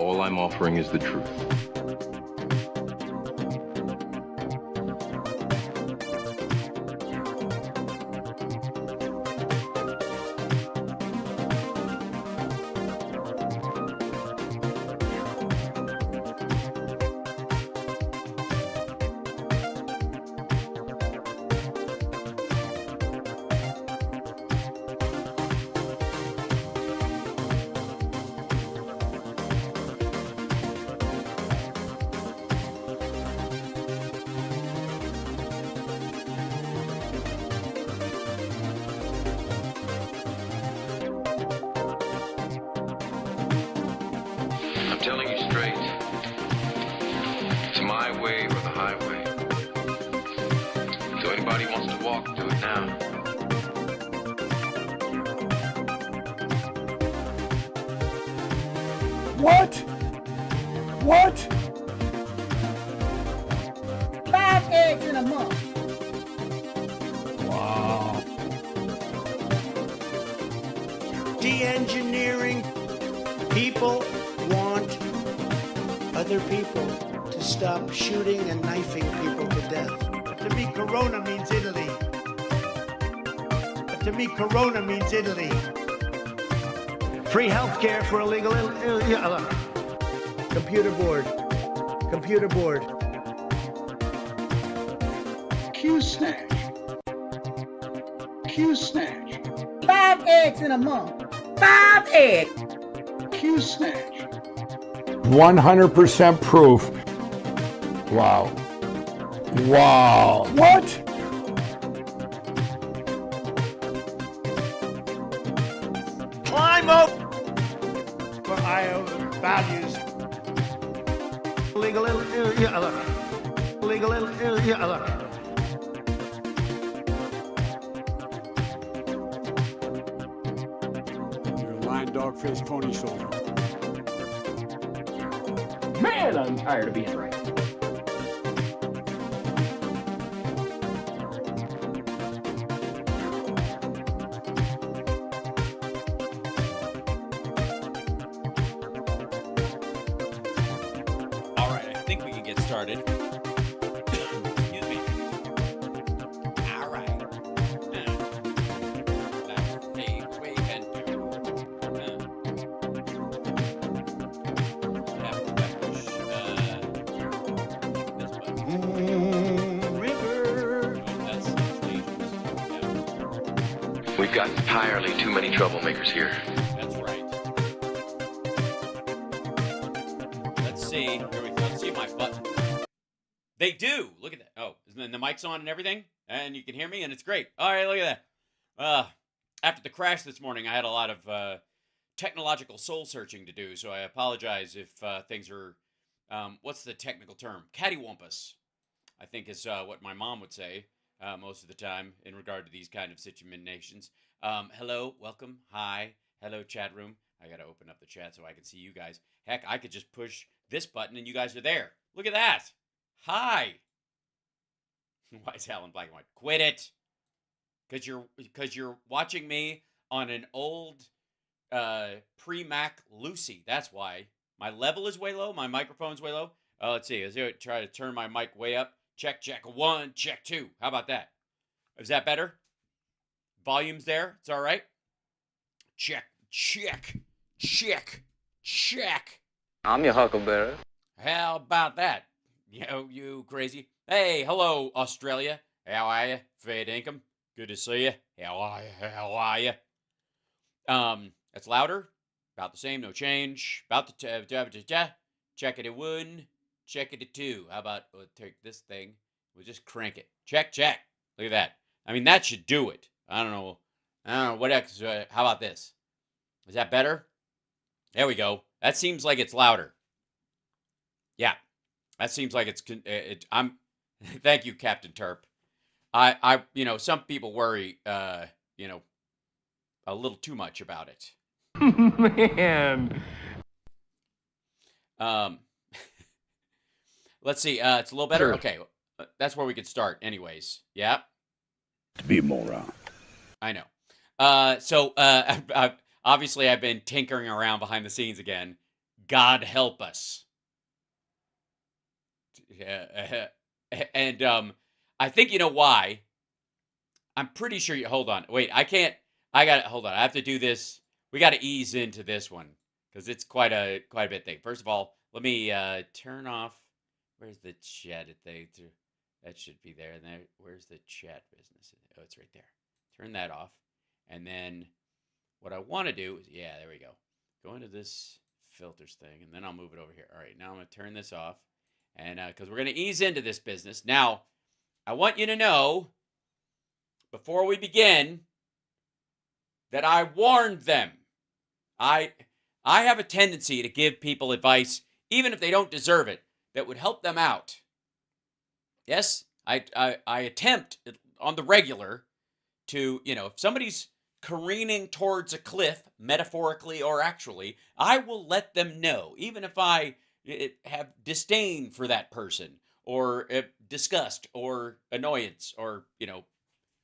All I'm offering is the truth. I'm telling you straight. It's my way or the highway. So anybody wants to walk, do it now. What? What? 5 eggs in a month. Wow. De-engineering. People want other people to stop shooting and knifing people to death. To me, Corona means Italy. To me, Corona means Italy. Free healthcare for illegal. Computer board. Computer board. Q snatch. Q snatch. 5 eggs in a month. 5 eggs. Q snatch. 100% proof. Wow. Wow. What? Climb up for IO values. Illegal. You're a lying dog-faced pony soldier. Man, I'm tired of being right. All right, I think we can get started. Excuse me. All right. Let's see what we can do. We've got entirely too many troublemakers here. That's right. Let's see. Here we go. Let's see my button. They do. Look at that. Oh, and the mic's on and everything, and you can hear me, and it's great. All right, look at that. After the crash this morning, I had a lot of technological soul searching to do, so I apologize if things are, what's the technical term? Cattywampus, I think is what my mom would say most of the time in regard to these kind of situations. Hello, welcome, hi, hello, chat room. I got to open up the chat so I can see you guys. Heck, I could just push this button and you guys are there. Look at that. Hi. Why is Hal in black and white? Quit it. Because you're watching me on an old pre-Mac Lucy. That's why. My level is way low. My microphone's way low. Let's see. Let's try to turn my mic way up. Check, check. 1, check 2. How about that? Is that better? Volume's there. It's all right. Check, check, check, check. I'm your huckleberry. How about that? You crazy. Hey, hello, Australia. How are you? Fair income. Good to see you. How are you? How are you? That's louder. About the same. No change. About the check it at 1. Check it at 2. How about we'll take this thing? We'll just crank it. Check, check. Look at that. I mean, that should do it. I don't know what else. How about this? Is that better? There we go. That seems like it's louder. Yeah, that seems like it's. I'm. Thank you, Captain Terp. Some people worry, a little too much about it. Man. Let's see. It's a little better. Sure. Okay, that's where we could start. Anyways, yeah. To be a moron. I know. Obviously, I've been tinkering around behind the scenes again. God help us. And I think you know why. I'm pretty sure you hold on. Wait, I can't. I got to hold on. I have to do this. We got to ease into this one because it's quite a bit thing. First of all, let me turn off. Where's the chat thing? That should be there. And there. Where's the chat business? Oh, it's right there. Turn that off. And then what I want to do is, yeah, there we go. Go into this filters thing, and then I'll move it over here. All right, now I'm going to turn this off, and because we're going to ease into this business. Now, I want you to know, before we begin, that I warned them. I have a tendency to give people advice, even if they don't deserve it, that would help them out. Yes, I attempt on the regular to, if somebody's careening towards a cliff, metaphorically or actually, I will let them know, even if I have disdain for that person, or disgust, or annoyance, or,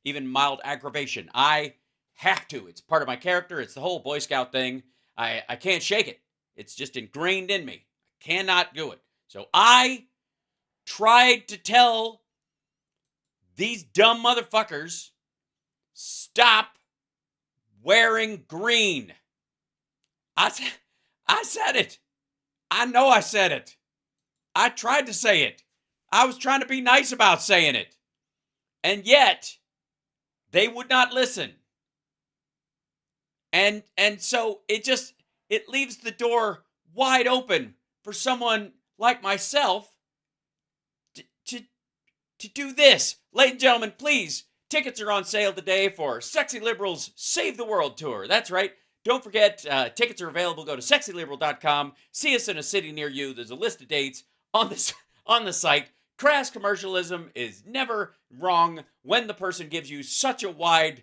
even mild aggravation. I have to. It's part of my character. It's the whole Boy Scout thing. I can't shake it. It's just ingrained in me. I cannot do it. So I tried to tell these dumb motherfuckers, stop wearing green. I said it. I know I said it. I tried to say it. I was trying to be nice about saying it. And yet, they would not listen. And so it leaves the door wide open for someone like myself to do this. Ladies and gentlemen, please, tickets are on sale today for Sexy Liberals Save the World Tour. That's right. Don't forget, tickets are available. Go to sexyliberal.com. See us in a city near you. There's a list of dates on the site. Crass commercialism is never wrong when the person gives you such a wide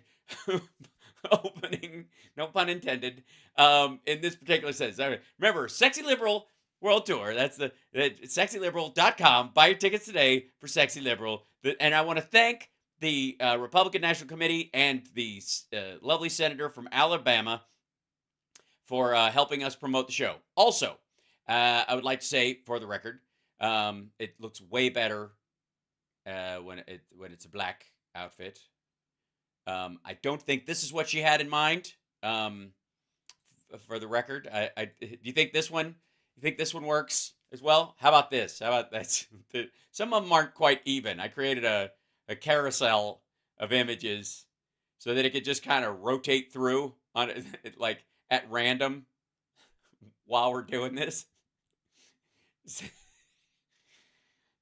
opening, no pun intended, in this particular sense. Remember, Sexy Liberal World Tour. That's the sexyliberal.com. Buy your tickets today for Sexy Liberal. And I want to thank the Republican National Committee and the lovely senator from Alabama for helping us promote the show. Also, I would like to say, for the record, it looks way better when it's a black outfit. I don't think this is what she had in mind. For the record, do you think this one? You think this one works as well? How about this? How about that? Some of them aren't quite even. I created a carousel of images so that it could just kind of rotate through on it, like at random while we're doing this. Is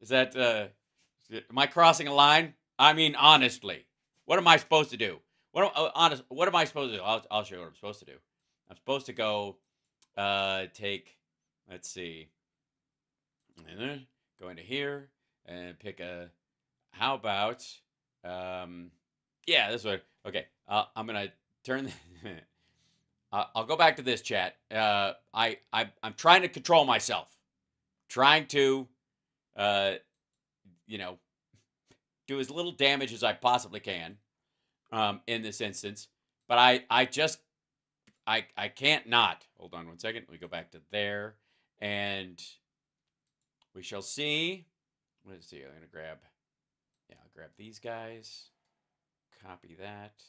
that am I crossing a line? I mean, honestly, what am I supposed to do? What am I supposed to do? I'll show you what I'm supposed to do. I'm supposed to go take, let's see, go into here and pick a, how about, yeah, this way. Okay, I'm gonna turn. I'll go back to this chat. I'm trying to control myself, trying to, do as little damage as I possibly can, in this instance. But I can't not. Hold on one second. We go back to there, and we shall see. Let's see. I'm gonna grab. Yeah, I'll grab these guys. Copy that.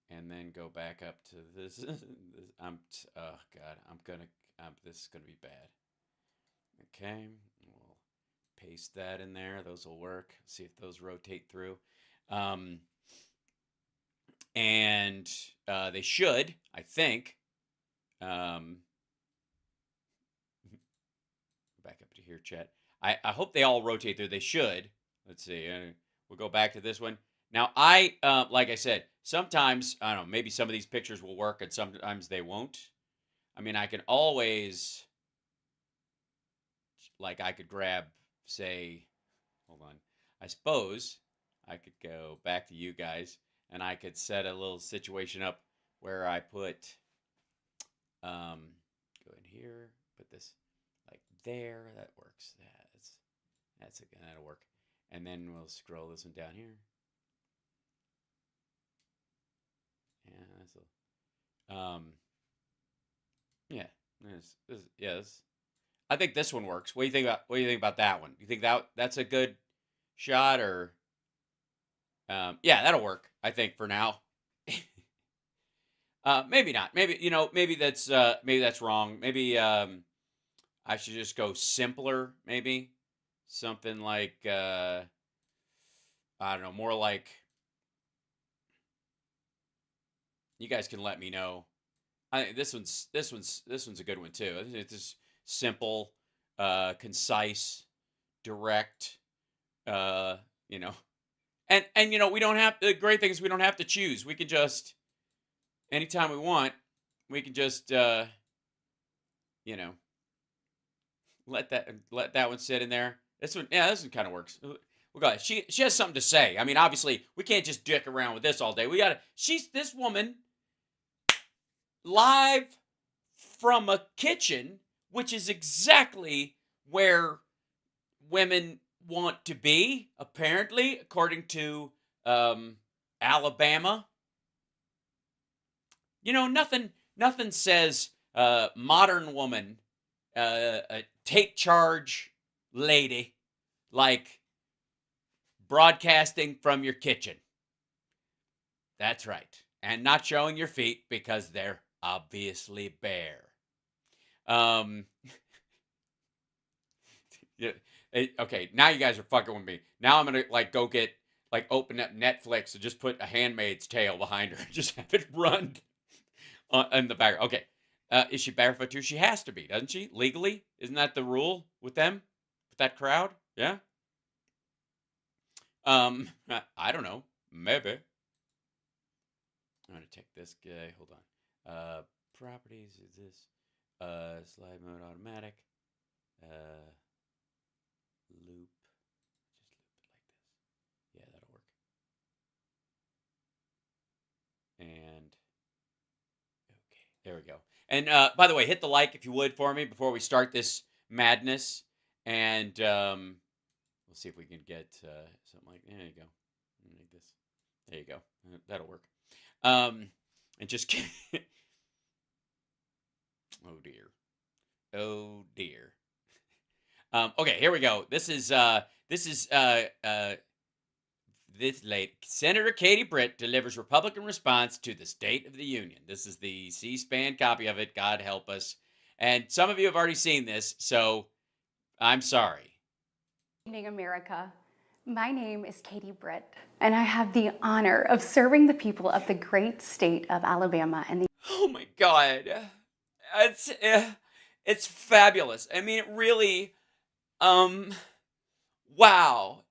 And then go back up to this. Oh God, this is gonna be bad. Okay, we'll paste that in there. Those will work. See if those rotate through. And they should, I think. Back up to here, chat. I hope they all rotate through. They should. Let's see. We'll go back to this one. Now, like I said, sometimes, I don't know, maybe some of these pictures will work and sometimes they won't. I mean, I can always, like, I could grab, say, hold on. I suppose I could go back to you guys and I could set a little situation up where I put, go in here, put this like there. That works. That'll work. And then we'll scroll this one down here. Yeah, yeah. Yes. I think this one works. What do you think about that one? You think that's a good shot or yeah, that'll work, I think, for now. Maybe not. Maybe that's wrong. Maybe I should just go simpler, maybe. Something like I don't know, more like you guys can let me know. I think this one's a good one too. I think it's just simple, concise, direct, you know. And we don't have the great thing is we don't have to choose. We can just anytime we want, we can just let that one sit in there. This one kind of works. Well, guys, she has something to say. I mean, obviously, we can't just dick around with this all day. She's this woman live from a kitchen, which is exactly where women want to be, apparently, according to Alabama. Nothing says modern woman, take charge lady, like broadcasting from your kitchen. That's right. And not showing your feet because they're obviously bare. Yeah, okay, now you guys are fucking with me. Now I'm gonna go get open up Netflix and just put A Handmaid's Tale behind her. Just have it run in the background. Okay. Is she barefoot too? She has to be, doesn't she? Legally? Isn't that the rule with them? With that crowd? Yeah? I don't know. Maybe. I'm going to take this guy. Hold on. Properties is this. Slide mode automatic. Loop. Just loop it like this. Yeah, that'll work. And okay, there we go. And by the way, hit the like if you would for me before we start this madness. And we'll see if we can get something like there you go. Make this. There you go. That'll work. And just oh dear. Oh dear. Okay, here we go. This is this late Senator Katie Britt delivers Republican response to the State of the Union. This is the C-SPAN copy of it. God help us. And some of you have already seen this, so I'm sorry. Good evening, America. My name is Katie Britt, and I have the honor of serving the people of the great state of Alabama and the. Oh my God, it's fabulous. I mean, it really, wow.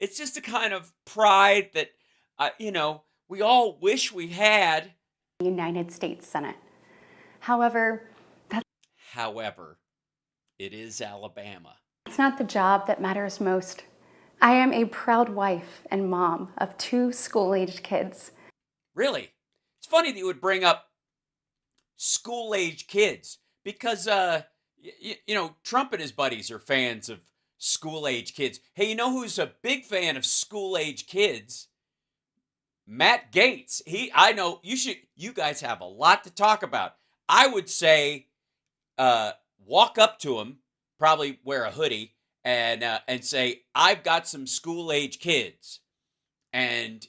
It's just a kind of pride that, we all wish we had. The United States Senate. However, it is Alabama. It's not the job that matters most. I am a proud wife and mom of 2 school-aged kids. Really? It's funny that you would bring up school-aged kids because, Trump and his buddies are fans of school-age kids. Hey, you know who's a big fan of school-age kids? Matt Gaetz. I know you guys have a lot to talk about. I would say, walk up to him, probably wear a hoodie, and say, I've got some school-age kids. And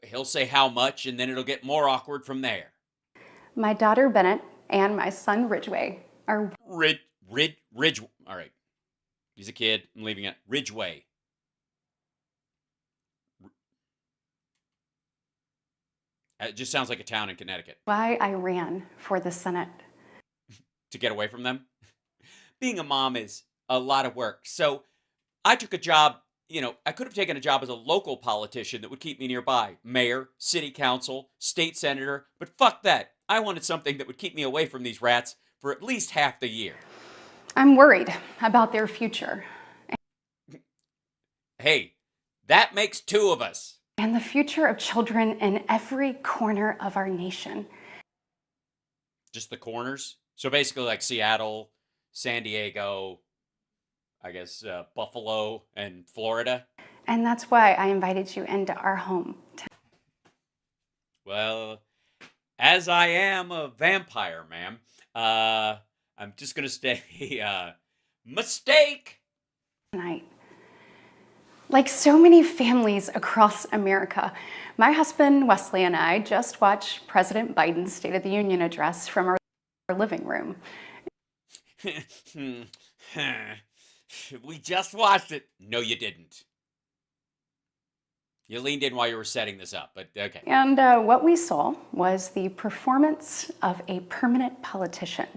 he'll say how much, and then it'll get more awkward from there. My daughter Bennett and my son Ridgway are Ridge. All right. He's a kid. I'm leaving it. Ridgway. It just sounds like a town in Connecticut. why I ran for the Senate. To get away from them? Being a mom is a lot of work. So I took a job, I could have taken a job as a local politician that would keep me nearby. Mayor, city council, state senator. But fuck that. I wanted something that would keep me away from these rats for at least half the year. I'm worried about their future. Hey, that makes 2 of us. And the future of children in every corner of our nation. Just the corners? So basically like Seattle, San Diego, I guess Buffalo, and Florida. And that's why I invited you into our home. Well, as I am a vampire, ma'am. I'm just gonna stay. Mistake. Tonight. Like so many families across America, my husband Wesley and I just watched President Biden's State of the Union address from our living room. We just watched it. No, you didn't. You leaned in while you were setting this up, but okay. And what we saw was the performance of a permanent politician.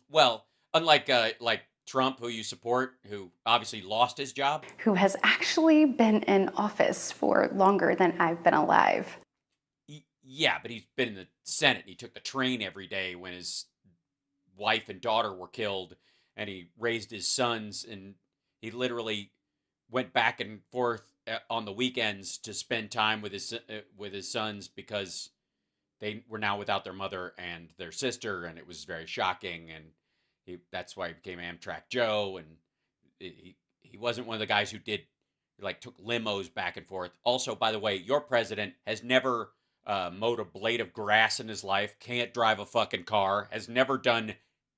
Well, unlike like Trump, who you support, who obviously lost his job. Who has actually been in office for longer than I've been alive. Yeah, but he's been in the Senate. He took the train every day when his wife and daughter were killed, and he raised his sons, and he literally went back and forth on the weekends to spend time with his sons because they were now without their mother and their sister, and it was very shocking. And that's why he became Amtrak Joe, and he wasn't one of the guys who took limos back and forth. Also, by the way, your president has never mowed a blade of grass in his life, can't drive a fucking car, has never done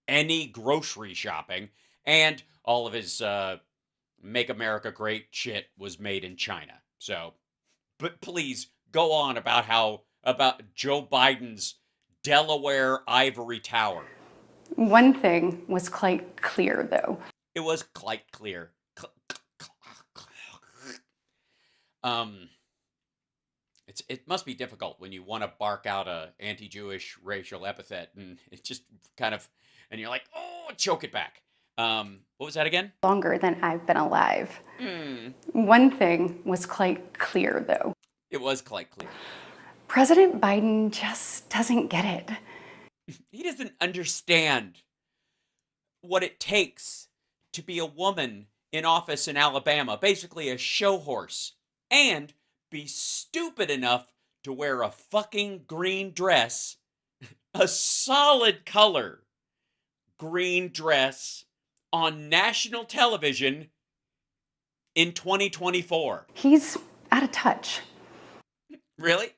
any grocery shopping, and all of his Make America Great shit was made in China. So, but please go on about Joe Biden's Delaware ivory tower. One thing was quite clear, though. It was quite clear. It must be difficult when you want to bark out a anti-Jewish racial epithet, and it just kind of, and you're like, oh, choke it back. What was that again? Longer than I've been alive. One thing was quite clear, though. It was quite clear. President Biden just doesn't get it. He doesn't understand what it takes to be a woman in office in Alabama, basically a show horse, and be stupid enough to wear a fucking green dress, a solid color green dress on national television in 2024. He's out of touch. Really?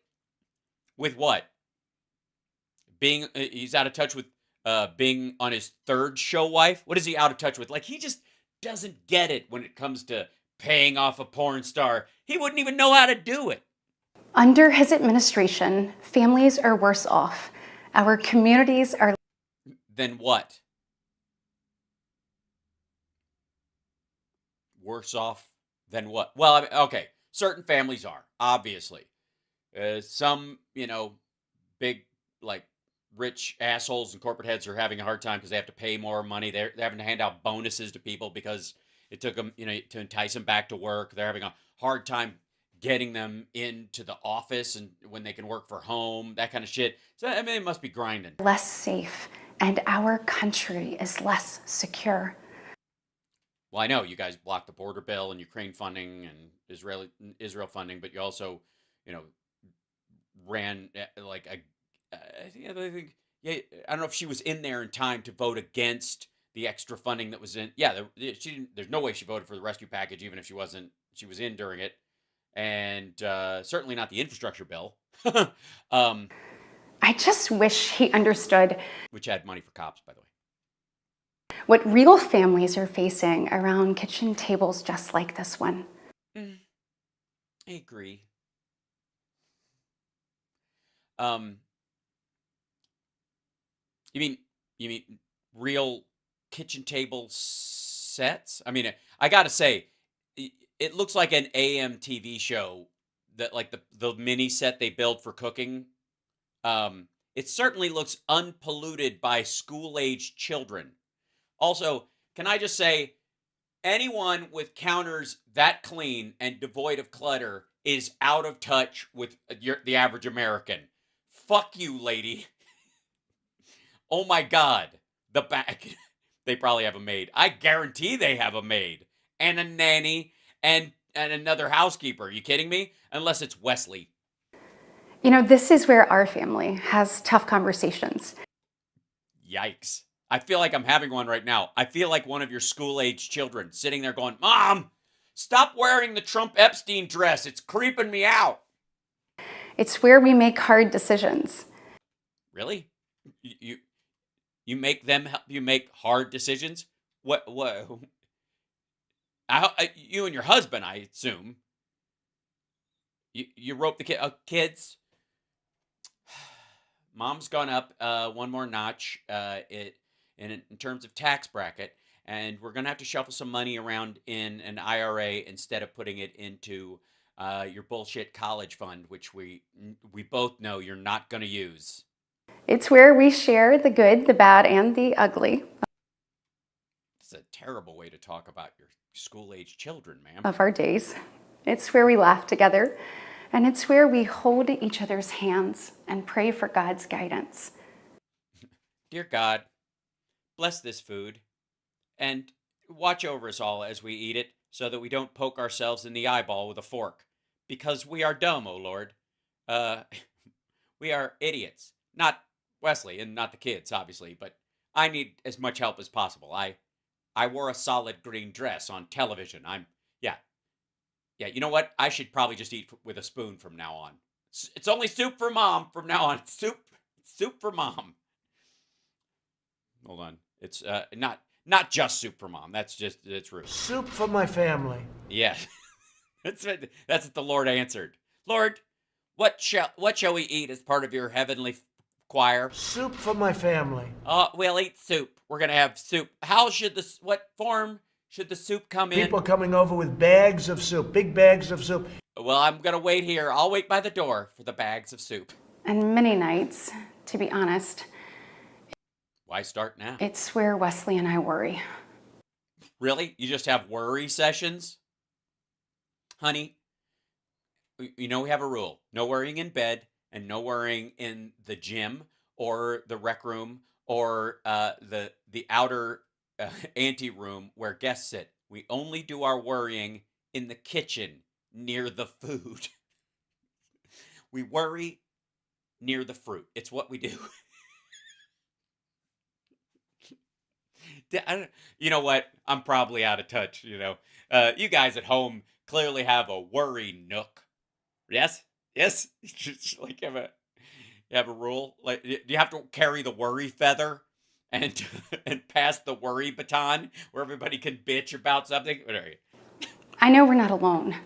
With what? He's out of touch with being on his third show wife? What is he out of touch with? Like, he just doesn't get it when it comes to paying off a porn star. He wouldn't even know how to do it. Under his administration, families are worse off. Our communities are... Then what? Worse off than what? Well, I mean, okay, certain families are, obviously. Some, big, rich assholes and corporate heads are having a hard time because they have to pay more money. They're having to hand out bonuses to people because it took them, to entice them back to work. They're having a hard time getting them into the office and when they can work from home, that kind of shit. So, I mean, it must be grinding. Less safe, and our country is less secure. Well, I know you guys blocked the border bill and Ukraine funding and Israel funding, but you also, ran I think I don't know if she was in there in time to vote against the extra funding that was in. Yeah, there's no way she voted for the rescue package, even if she was in during it, and certainly not the infrastructure bill. I just wish he understood. Which had money for cops, by the way. What real families are facing around kitchen tables just like this one. I agree. You mean real kitchen table sets? I mean, I gotta say, it looks like an AM TV show that, like the mini set they build for cooking. It certainly looks unpolluted by school-aged children. Also, can I just say, anyone with counters that clean and devoid of clutter is out of touch with the average American. Fuck you, lady. Oh my God. The back. They probably have a maid. I guarantee they have a maid. And a nanny. And another housekeeper. Are you kidding me? Unless it's Wesley. This is where our family has tough conversations. Yikes. I feel like I'm having one right now. I feel like one of your school-aged children sitting there going, Mom, stop wearing the Trump Epstein dress. It's creeping me out. It's where we make hard decisions. Really? You make them help you make hard decisions? What you and your husband, I assume. You rope the kids. Mom's gone up one more notch in terms of tax bracket, and we're gonna have to shuffle some money around in an IRA instead of putting it into your bullshit college fund, which we both know you're not gonna use. It's where we share the good, the bad, and the ugly It's a terrible way to talk about your school-age children, ma'am. of our days. It's where we laugh together, and it's where we hold each other's hands and pray for God's guidance. Dear God, bless this food and watch over us all as we eat it so that we don't poke ourselves in the eyeball with a fork. Because we are dumb, O Lord. We are idiots. Not Wesley and not the kids, obviously, but I need as much help as possible. I wore a solid green dress on television. Yeah, you know what? I should probably just eat with a spoon from now on. It's only soup for mom from now on. Soup for mom. Hold on. It's not just soup for mom. That's rude. Soup for my family. Yeah. That's what the Lord answered. Lord, what shall we eat as part of your heavenly choir? Soup for my family. We'll eat soup. We're gonna have soup. What form should the soup come in? People coming over with bags of soup, big bags of soup. Well, I'm gonna wait here. I'll wait by the door for the bags of soup. And many nights, to be honest, Why start now? it's where Wesley and I worry. Really? You just have worry sessions? Honey, you know we have a rule. No worrying in bed and no worrying in the gym or the rec room or the outer ante room where guests sit. We only do our worrying in the kitchen near the food. We worry near the fruit. It's what we do. You know what? I'm probably out of touch, you know. You guys at home clearly have a worry nook. Yes? Yes? Like you have a rule? Like, do you have to carry the worry feather and and pass the worry baton where everybody can bitch about something? What are you? I know we're not alone.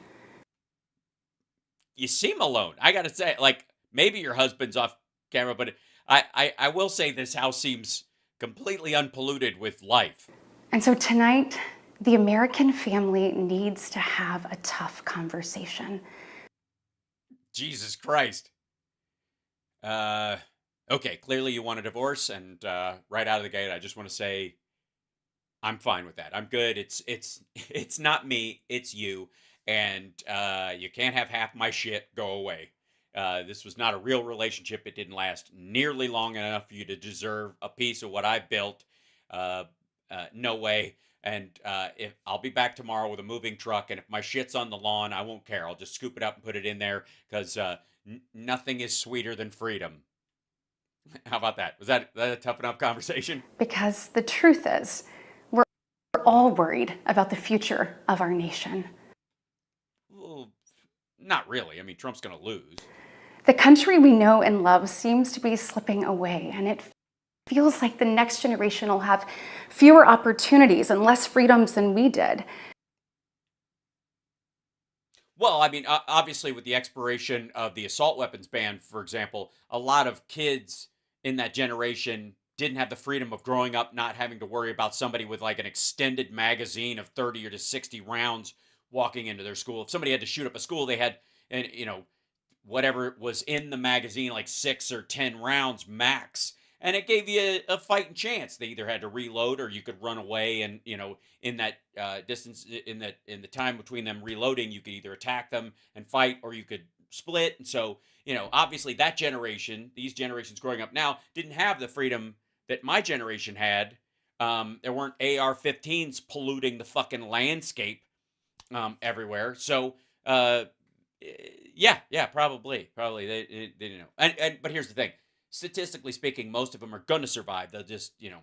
You seem alone. I gotta say, like, maybe your husband's off camera, but I will say this house seems completely unpolluted with life. And so tonight, the American family needs to have a tough conversation. Jesus Christ. Okay, clearly you want a divorce, and right out of the gate, I just want to say I'm fine with that. I'm good. It's not me, it's you, and you can't have half my shit go away. This was not a real relationship. It didn't last nearly long enough for you to deserve a piece of what I built. No way. And if I'll be back tomorrow with a moving truck, and if my shit's on the lawn, I won't care. I'll just scoop it up and put it in there because nothing is sweeter than freedom. How about that? Was that a tough enough conversation? Because the truth is, we're all worried about the future of our nation. Well, not really. I mean, Trump's going to lose. The country we know and love seems to be slipping away, and it feels like the next generation will have fewer opportunities and less freedoms than we did. Well, I mean, obviously, with the expiration of the assault weapons ban, for example, a lot of kids in that generation didn't have the freedom of growing up not having to worry about somebody with like an extended magazine of 30 or to 60 rounds walking into their school. If somebody had to shoot up a school, they had, and you know, whatever was in the magazine, like 6 or 10 rounds max. And it gave you a fighting chance. They either had to reload or you could run away. And, you know, in that distance, in the time between them reloading, you could either attack them and fight or you could split. And so, you know, obviously that generation, these generations growing up now, didn't have the freedom that my generation had. There weren't AR-15s polluting the fucking landscape everywhere. So, yeah, probably they didn't know. And but here's the thing: statistically speaking, most of them are gonna survive. They'll just, you know,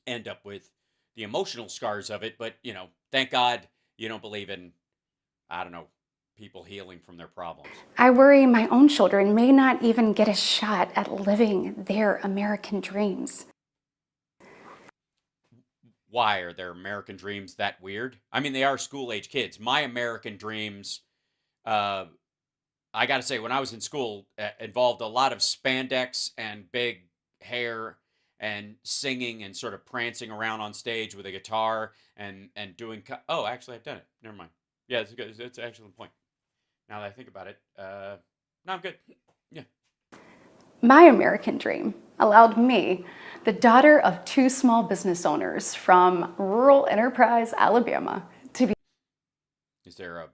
end up with the emotional scars of it. But you know, thank God you don't believe in, I don't know, people healing from their problems. I worry my own children may not even get a shot at living their American dreams. Why are their American dreams that weird? I mean, they are school-age kids. My American dreams, I got to say, when I was in school, involved a lot of spandex and big hair and singing and sort of prancing around on stage with a guitar and doing. Oh, actually, I've done it. Never mind. Yeah, it's good. It's an excellent point. Now that I think about it, no, I'm good. Yeah. My American dream allowed me, the daughter of two small business owners from rural Enterprise, Alabama, to be Is there a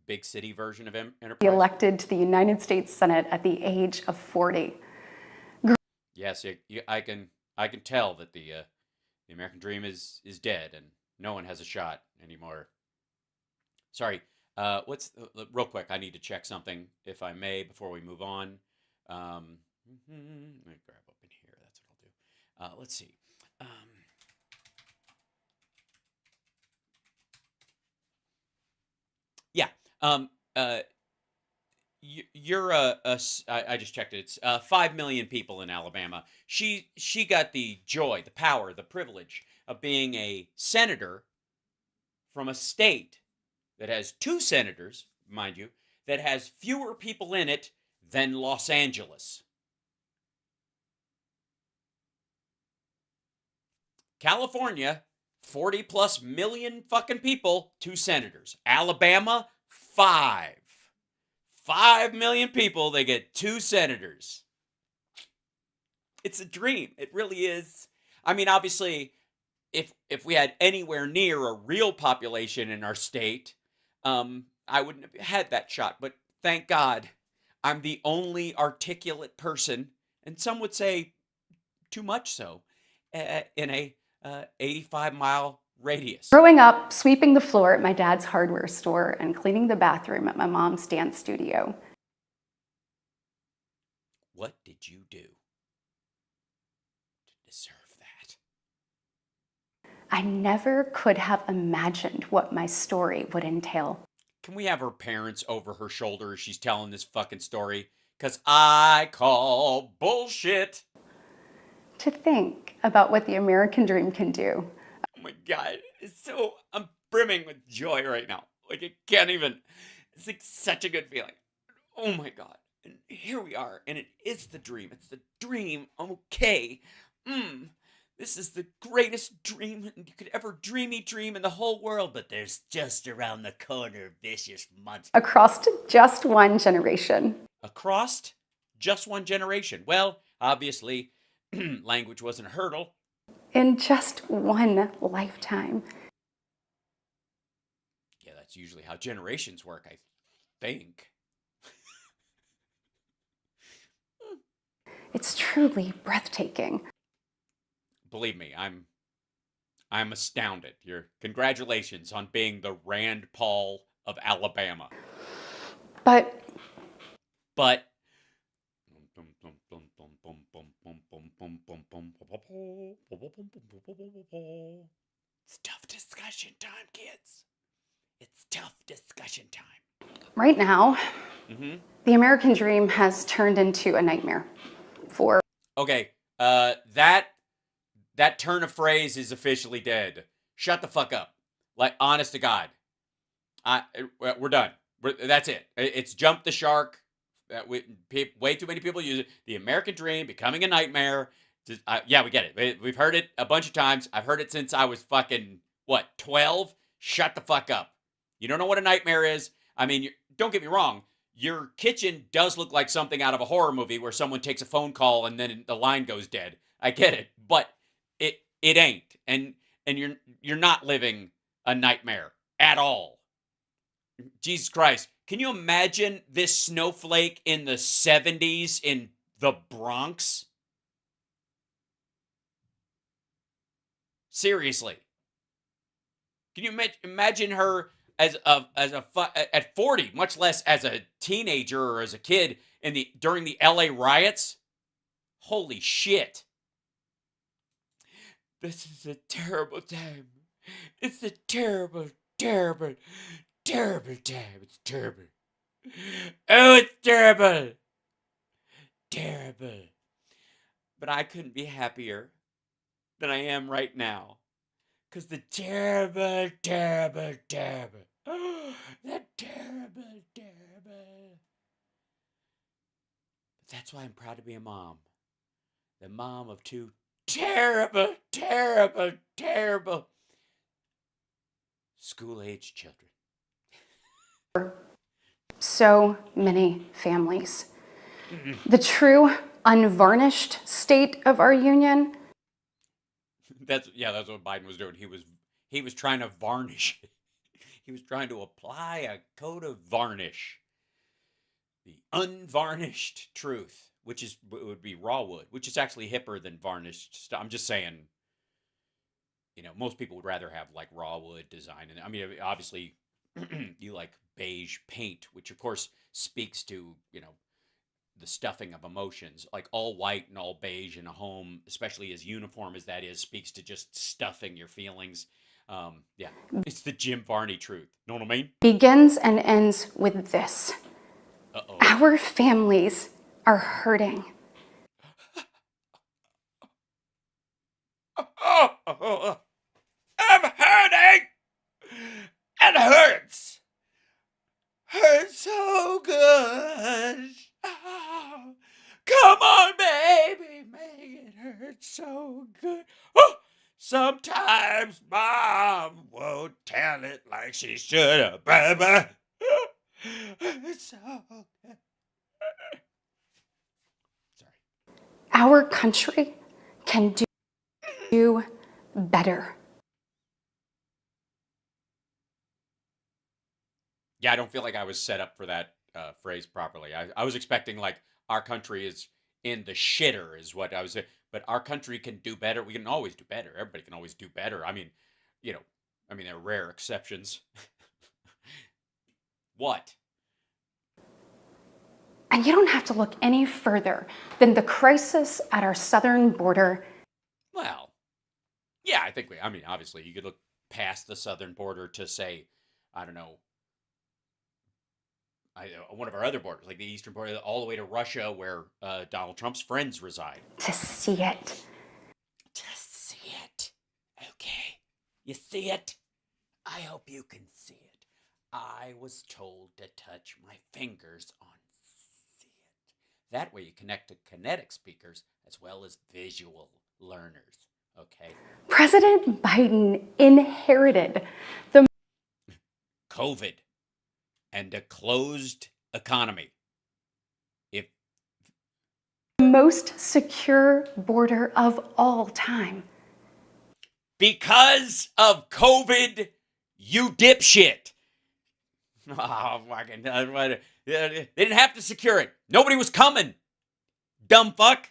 big city version of Enterprise? elected to the United States Senate at the age of 40. Yes, I can tell that the American dream is dead and no one has a shot anymore. Sorry, real quick? I need to check something, if I may, before we move on. Let me grab up in here. That's what I'll do. Let's see. Yeah. You're I just checked it. It's 5 million people in Alabama. She got the joy, the power, the privilege of being a senator from a state that has 2 senators, mind you, that has fewer people in it than Los Angeles. California, 40 plus million fucking people, 2 senators. Alabama, 5. 5 million people, they get 2 senators. It's a dream. It really is. I mean, obviously, if we had anywhere near a real population in our state, I wouldn't have had that shot. But thank God, I'm the only articulate person, and some would say too much so, in a 85-mile radius. Growing up, sweeping the floor at my dad's hardware store and cleaning the bathroom at my mom's dance studio. What did you do to deserve that? I never could have imagined what my story would entail. Can we have her parents over her shoulder as she's telling this fucking story? Because I call bullshit. To think about what the American dream can do. Oh my God. I'm brimming with joy right now. Like, I can't even. It's like such a good feeling. Oh my God. And here we are. And it is the dream. It's the dream. Okay. This is the greatest dream you could ever dream in the whole world. But there's just around the corner vicious monster. Across just one generation. Across just one generation. Well, obviously, language wasn't a hurdle. In just one lifetime. Yeah, that's usually how generations work, I think. It's truly breathtaking. Believe me, I'm astounded. Congratulations on being the Rand Paul of Alabama. But it's tough discussion time, kids. It's tough discussion time. right now, the American dream has turned into a nightmare for... Okay, that turn of phrase is officially dead. Shut the fuck up. Like, honest to God. We're done. That's it. It's jumped the shark. Way too many people use it. The American dream becoming a nightmare. Yeah, we get it. We've heard it a bunch of times. I've heard it since I was fucking, 12? Shut the fuck up. You don't know what a nightmare is? I mean, don't get me wrong. Your kitchen does look like something out of a horror movie where someone takes a phone call and then the line goes dead. I get it. But it ain't. And you're not living a nightmare at all. Jesus Christ. Can you imagine this snowflake in the 70s in the Bronx? Seriously. Can you imagine her at 40, much less as a teenager or as a kid during the LA riots? Holy shit. This is a terrible time. It's a terrible, terrible, terrible time. It's terrible. Oh, it's terrible. Terrible. But I couldn't be happier than I am right now. Because the terrible, terrible, terrible. That terrible, terrible. That's why I'm proud to be a mom. The mom of two terrible, terrible, terrible school-age children. So many families. The true, unvarnished state of our union. That's what Biden was doing. He was trying to varnish it. He was trying to apply a coat of varnish. The unvarnished truth, which would be raw wood, which is actually hipper than varnished stuff. I'm just saying, most people would rather have like raw wood design. And I mean, obviously, you like beige paint, which of course speaks to, the stuffing of emotions. Like all white and all beige in a home, especially as uniform as that is, speaks to just stuffing your feelings. Yeah, it's the Jim Varney truth. Know what I mean? Begins and ends with this. Uh-oh. Our families are hurting. I'm hurting! It hurts! Hurts so good! Oh, come on, baby, make it hurt so good. Oh, sometimes Mom won't tell it like she should have, baby. It's so good. Sorry. Our country can do better. Yeah, I don't feel like I was set up for that phrase properly. I was expecting like our country is in the shitter is what I was saying. But our country can do better. We can always do better. Everybody can always do better. I mean, there are rare exceptions. What? And you don't have to look any further than the crisis at our southern border. Well, yeah, I think obviously you could look past the southern border to say, I don't know, one of our other borders, like the eastern border, all the way to Russia, where Donald Trump's friends reside. To see it. To see it. Okay. You see it? I hope you can see it. I was told to touch my fingers on see it. That way you connect to kinetic speakers as well as visual learners. Okay? President Biden inherited the COVID and a closed economy. most secure border of all time. Because of COVID, you dipshit. Oh, fucking, they didn't have to secure it. Nobody was coming. Dumb fuck.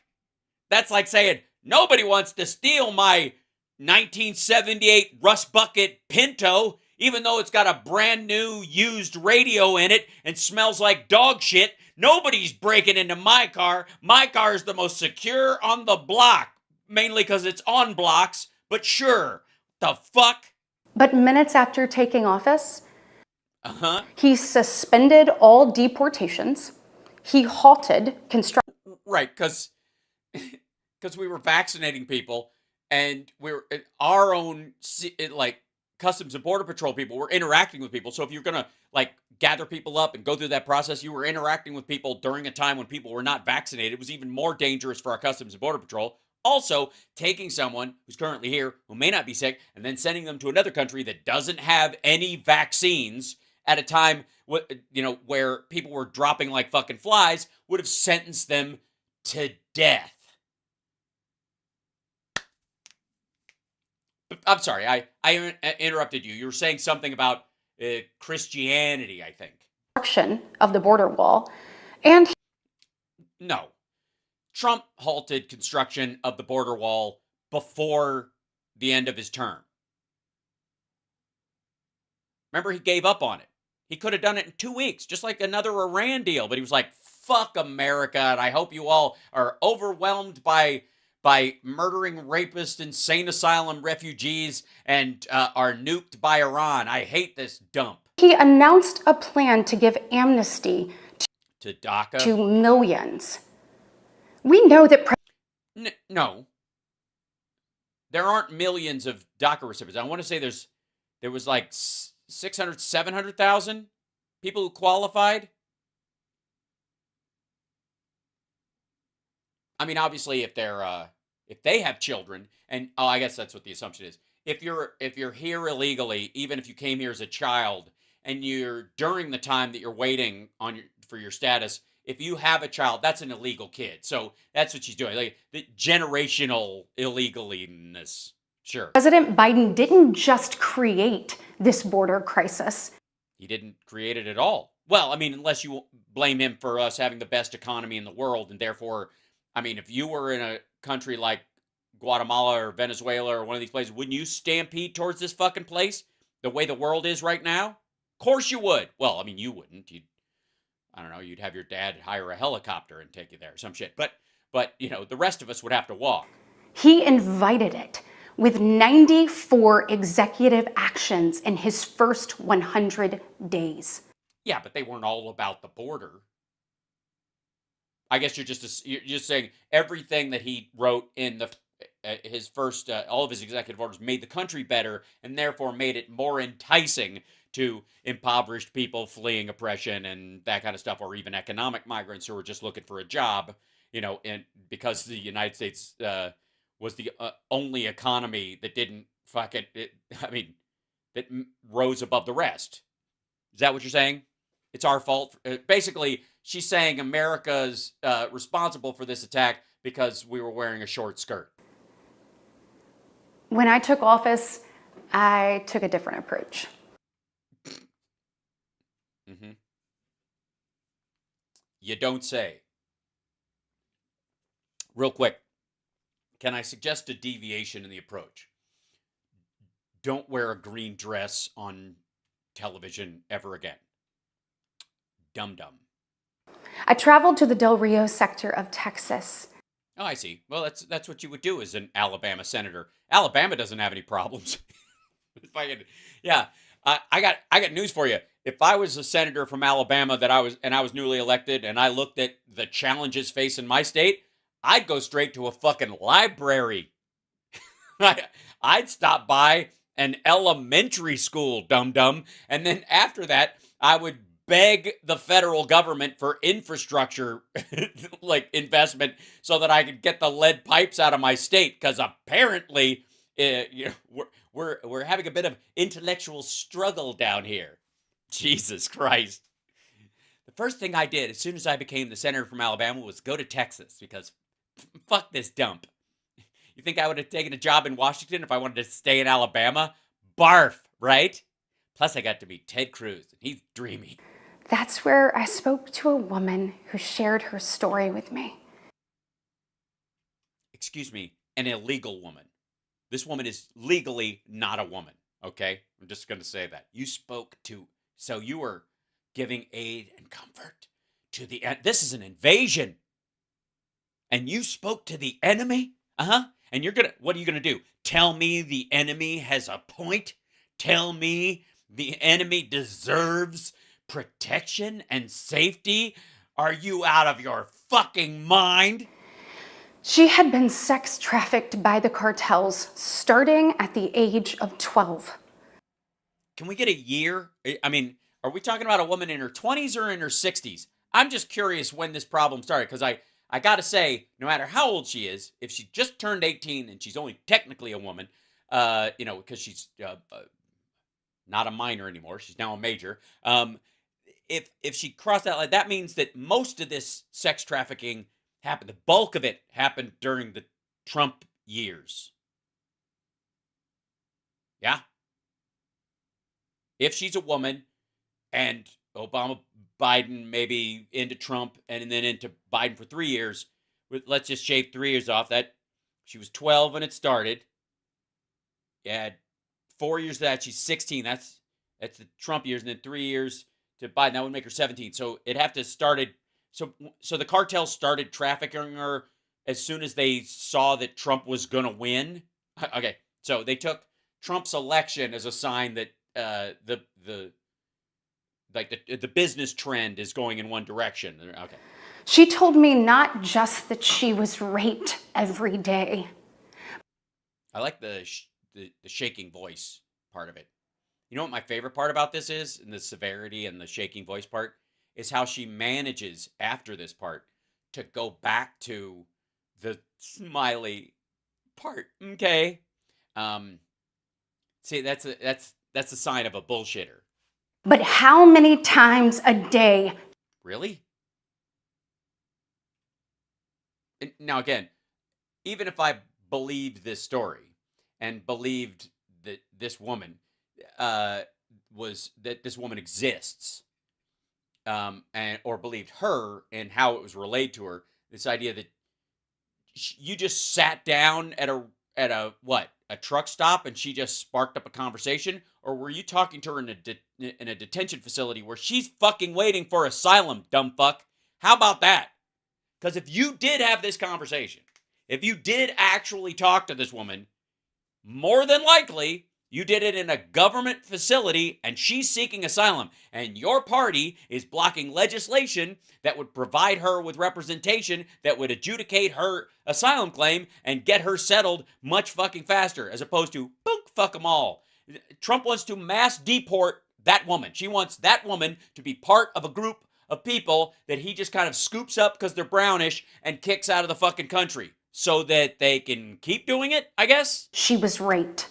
That's like saying, nobody wants to steal my 1978 Rust Bucket Pinto, even though it's got a brand new used radio in it and smells like dog shit. Nobody's breaking into my car. My car is the most secure on the block, mainly because it's on blocks, but sure, the fuck? But minutes after taking office, he suspended all deportations. He halted construction. Right, because we were vaccinating people, and we were our own like Customs and Border Patrol people were interacting with people. So if you're gonna like gather people up and go through that process, you were interacting with people during a time when people were not vaccinated. It was even more dangerous for our Customs and Border Patrol. Also, taking someone who's currently here who may not be sick and then sending them to another country that doesn't have any vaccines at a time where people were dropping like fucking flies would have sentenced them to death. I'm sorry, I interrupted you. You were saying something about Christianity, I think. Of the border wall. And no. Trump halted construction of the border wall before the end of his term. Remember, he gave up on it. He could have done it in 2 weeks, just like another Iran deal. But he was like, fuck America, and I hope you all are overwhelmed by murdering rapist insane asylum refugees and are nuked by Iran. I hate this dump. He announced a plan to give amnesty To DACA? to millions. We know that No. There aren't millions of DACA recipients. I want to say there was like 600, 700,000 people who qualified. I mean, obviously, if they have children, and I guess that's what the assumption is. If you're here illegally, even if you came here as a child, and you're during the time that you're waiting for your status, if you have a child, that's an illegal kid. So that's what she's doing, like the generational illegalness. Sure. President Biden didn't just create this border crisis. He didn't create it at all. Well, I mean, unless you blame him for us having the best economy in the world, and therefore, I mean, if you were in a country like Guatemala or Venezuela or one of these places, wouldn't you stampede towards this fucking place the way the world is right now? Of course you would. Well, I mean, you wouldn't. I don't know, you'd have your dad hire a helicopter and take you there or some shit. But you know, the rest of us would have to walk. He invited it with 94 executive actions in his first 100 days. Yeah, but they weren't all about the border. I guess you're just saying everything that he wrote in his first all of his executive orders made the country better, and therefore made it more enticing to impoverished people fleeing oppression and that kind of stuff, or even economic migrants who were just looking for a job, you know, and because the United States was the only economy that didn't that rose above the rest. Is that what you're saying? It's our fault. Basically, she's saying America's responsible for this attack because we were wearing a short skirt. When I took office, I took a different approach. Mm-hmm. You don't say. Real quick, can I suggest a deviation in the approach? Don't wear a green dress on television ever again. Dum-dum. I traveled to the Del Rio sector of Texas. Oh, I see. Well, that's what you would do as an Alabama senator. Alabama doesn't have any problems. Yeah, I got news for you. If I was a senator from Alabama I was newly elected, and I looked at the challenges facing my state, I'd go straight to a fucking library. I'd stop by an elementary school, dum-dum, and then after that, I would beg the federal government for infrastructure like investment so that I could get the lead pipes out of my state, because apparently you know, we're having a bit of intellectual struggle down here. Jesus Christ. The first thing I did as soon as I became the senator from Alabama was go to Texas, because fuck this dump. You think I would have taken a job in Washington if I wanted to stay in Alabama? Barf, right? Plus I got to meet Ted Cruz, and he's dreamy. That's where I spoke to a woman who shared her story with me. Excuse me, an illegal woman. This woman is legally not a woman, okay? I'm just going to say that. So you were giving aid and comfort to this is an invasion. And you spoke to the enemy? Uh-huh. And what are you going to do? Tell me the enemy has a point? Tell me the enemy deserves protection and safety? Are you out of your fucking mind? She had been sex trafficked by the cartels starting at the age of 12. Can we get a year? I mean, are we talking about a woman in her 20s or in her 60s? I'm just curious when this problem started, because I got to say, no matter how old she is, if she just turned 18 and she's only technically a woman, you know, because she's not a minor anymore, she's now a major. If she crossed that line, that means that most of this sex trafficking happened, the bulk of it happened during the Trump years. Yeah. If she's a woman and Biden maybe into Trump and then into Biden for 3 years, let's just shave 3 years off that. She was 12 when it started. Yeah, 4 years of that, she's 16. That's the Trump years, and then 3 years to Biden. That would make her 17. So it'd have to started. So the cartel started trafficking her as soon as they saw that Trump was gonna win. Okay, so they took Trump's election as a sign that the like the business trend is going in one direction. Okay. She told me not just that she was raped every day. I like the shaking voice part of it. You know what my favorite part about this is, and the severity and the shaking voice part, is how she manages after this part to go back to the smiley part. Okay. See, that's a sign of a bullshitter. But how many times a day? Really? And now again, even if I believed this story and believed that this woman this woman exists, and or believed her and how it was relayed to her, this idea that you just sat down at a truck stop and she just sparked up a conversation, or were you talking to her in a detention facility where she's fucking waiting for asylum, dumb fuck? How about that? Because if you did have this conversation, if you did actually talk to this woman, more than likely you did it in a government facility and she's seeking asylum, and your party is blocking legislation that would provide her with representation that would adjudicate her asylum claim and get her settled much fucking faster, as opposed to boom, fuck them all. Trump wants to mass deport that woman. She wants that woman to be part of a group of people that he just kind of scoops up because they're brownish and kicks out of the fucking country so that they can keep doing it, I guess. She was raped.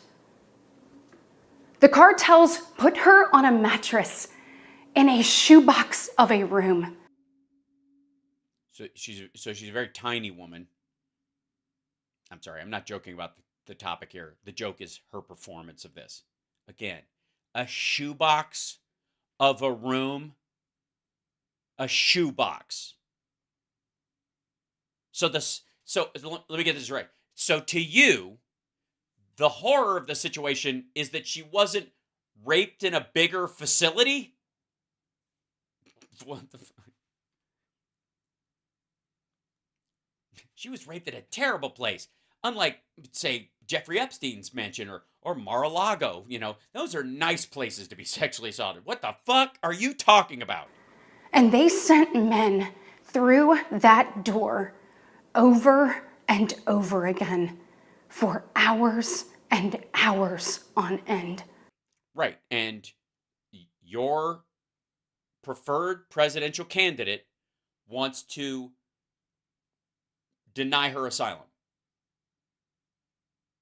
The cartels put her on a mattress in a shoebox of a room. So she's a very tiny woman. I'm sorry, I'm not joking about the topic here. The joke is her performance of this. Again, a shoebox of a room. A shoebox. So let me get this right. So to you, the horror of the situation is that she wasn't raped in a bigger facility? What the fuck? She was raped at a terrible place. Unlike, say, Jeffrey Epstein's mansion or Mar-a-Lago. You know, those are nice places to be sexually assaulted. What the fuck are you talking about? And they sent men through that door over and over again for hours and hours on end. Right. And your preferred presidential candidate wants to deny her asylum.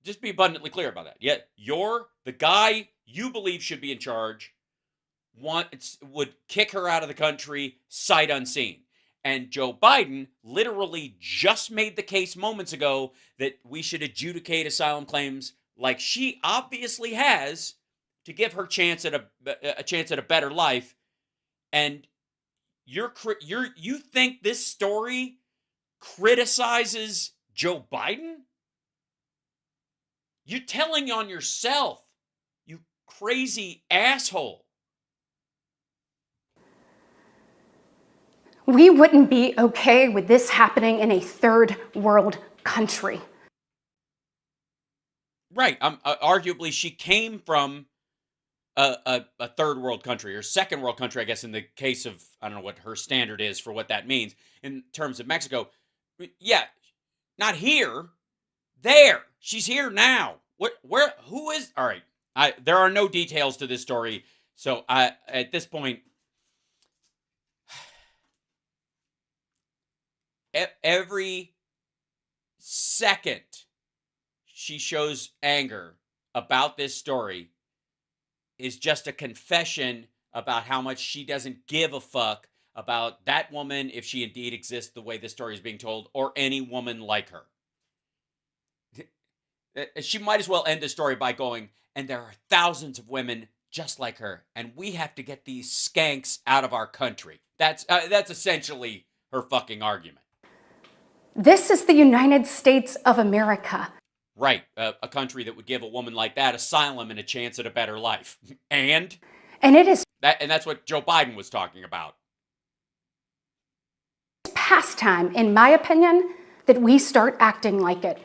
Just be abundantly clear about that. Yet the guy you believe should be in charge would kick her out of the country sight unseen. And Joe Biden literally just made the case moments ago that we should adjudicate asylum claims like she obviously has to give her a chance at a better life. And you think this story criticizes Joe Biden? You're telling on yourself, you crazy asshole. We wouldn't be okay with this happening in a third world country. Right. Arguably, she came from a third world country or second world country, I guess, in the case of, I don't know what her standard is for what that means in terms of Mexico. Yeah, not here. There. She's here now. Who is? All right. There are no details to this story. So at this point, every second she shows anger about this story is just a confession about how much she doesn't give a fuck about that woman, if she indeed exists the way this story is being told, or any woman like her. She might as well end the story by going, and there are thousands of women just like her, and we have to get these skanks out of our country. That's essentially her fucking argument. This is the United States of America. Right, a country that would give a woman like that asylum and a chance at a better life. And it is that's what Joe Biden was talking about. past time, in my opinion, that we start acting like it.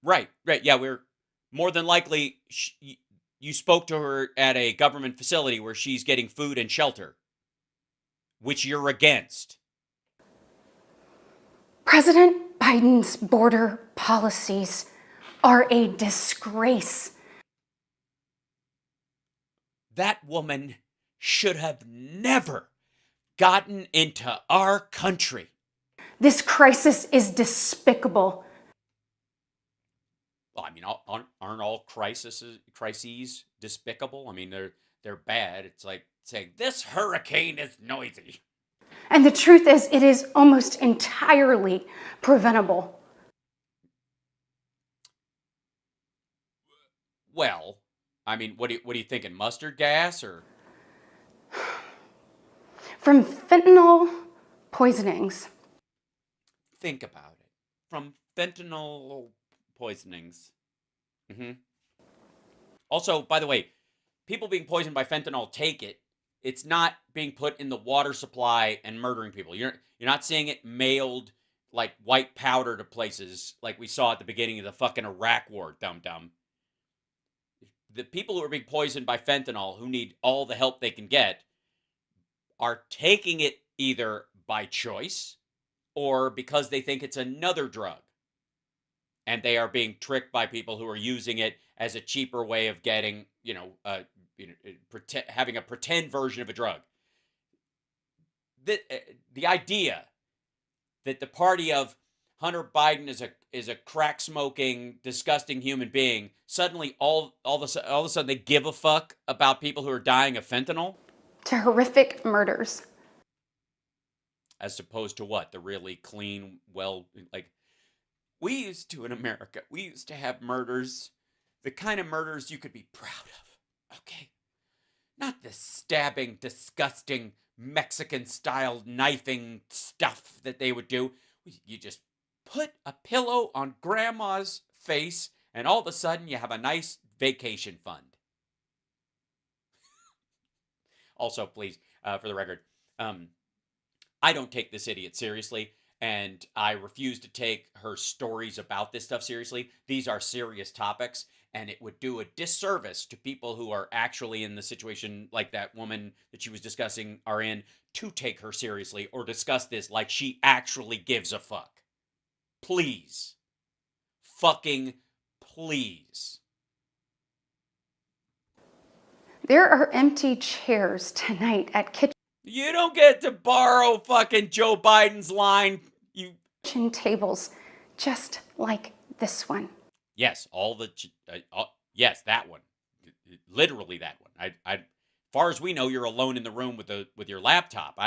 Right. Yeah, we're more than likely you spoke to her at a government facility where she's getting food and shelter, which you're against. President Biden's border policies are a disgrace. That woman should have never gotten into our country. This crisis is despicable. Well, I mean, aren't all crises despicable? I mean, they're bad. It's like saying this hurricane is noisy. And the truth is, it is almost entirely preventable. Well, I mean, what are you thinking? Mustard gas or? From fentanyl poisonings. Think about it. From fentanyl poisonings. Also, by the way, people being poisoned by fentanyl take it. It's not being put in the water supply and murdering people. You're not seeing it mailed like white powder to places like we saw at the beginning of the fucking Iraq war, dum-dum. The people who are being poisoned by fentanyl, who need all the help they can get, are taking it either by choice or because they think it's another drug. And they are being tricked by people who are using it as a cheaper way of getting, having a pretend version of a drug. The idea that the party of Hunter Biden is a crack smoking, disgusting human being, suddenly all of a sudden they give a fuck about people who are dying of fentanyl, to horrific murders. as opposed to what? The really clean, well, like we used to in America. We used to have murders, the kind of murders you could be proud of. Okay. Not the stabbing, disgusting, Mexican-style knifing stuff that they would do. You just put a pillow on grandma's face, and all of a sudden you have a nice vacation fund. Also, please, for the record, I don't take this idiot seriously, and I refuse to take her stories about this stuff seriously. These are serious topics, and it would do a disservice to people who are actually in the situation like that woman that she was discussing are in to take her seriously or discuss this like she actually gives a fuck. Please. Fucking please. There are empty chairs tonight at You don't get to borrow fucking Joe Biden's line. kitchen tables, just like this one. Yes, yes, that one. Literally that one. As far as we know, you're alone in the room with your laptop.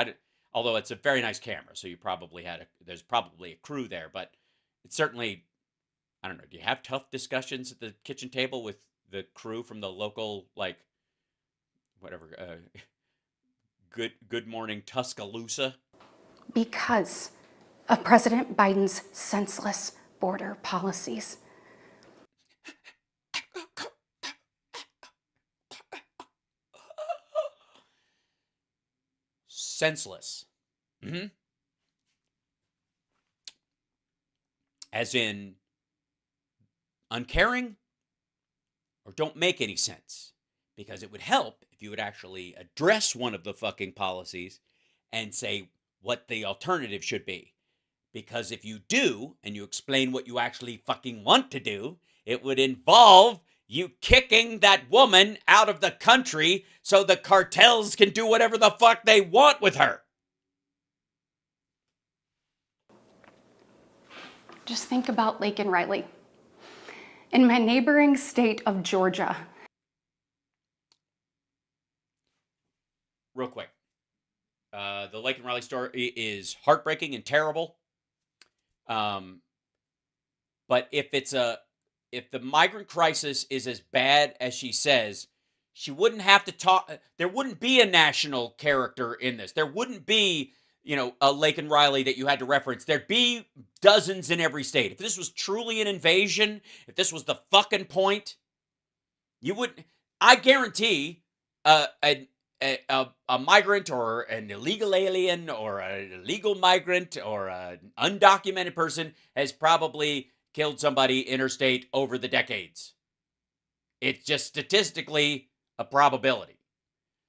Although it's a very nice camera, so you probably there's probably a crew there, but it's certainly, I don't know, do you have tough discussions at the kitchen table with the crew from the local, like, whatever, Good Morning Tuscaloosa? Because of President Biden's senseless border policies. Senseless. As in uncaring or don't make any sense. Because it would help if you would actually address one of the fucking policies and say what the alternative should be. Because if you do, and you explain what you actually fucking want to do, it would involve you kicking that woman out of the country so the cartels can do whatever the fuck they want with her. Just think about Laken Riley. In my neighboring state of Georgia. Real quick. The Laken Riley story is heartbreaking and terrible. But if the migrant crisis is as bad as she says, she wouldn't have to talk. There wouldn't be a national character in this. There wouldn't be, a Laken Riley that you had to reference. There'd be dozens in every state. If this was truly an invasion, if this was the fucking point, you wouldn't. I guarantee a migrant or an illegal alien or an illegal migrant or an undocumented person has probably killed somebody interstate over the decades. It's just statistically a probability.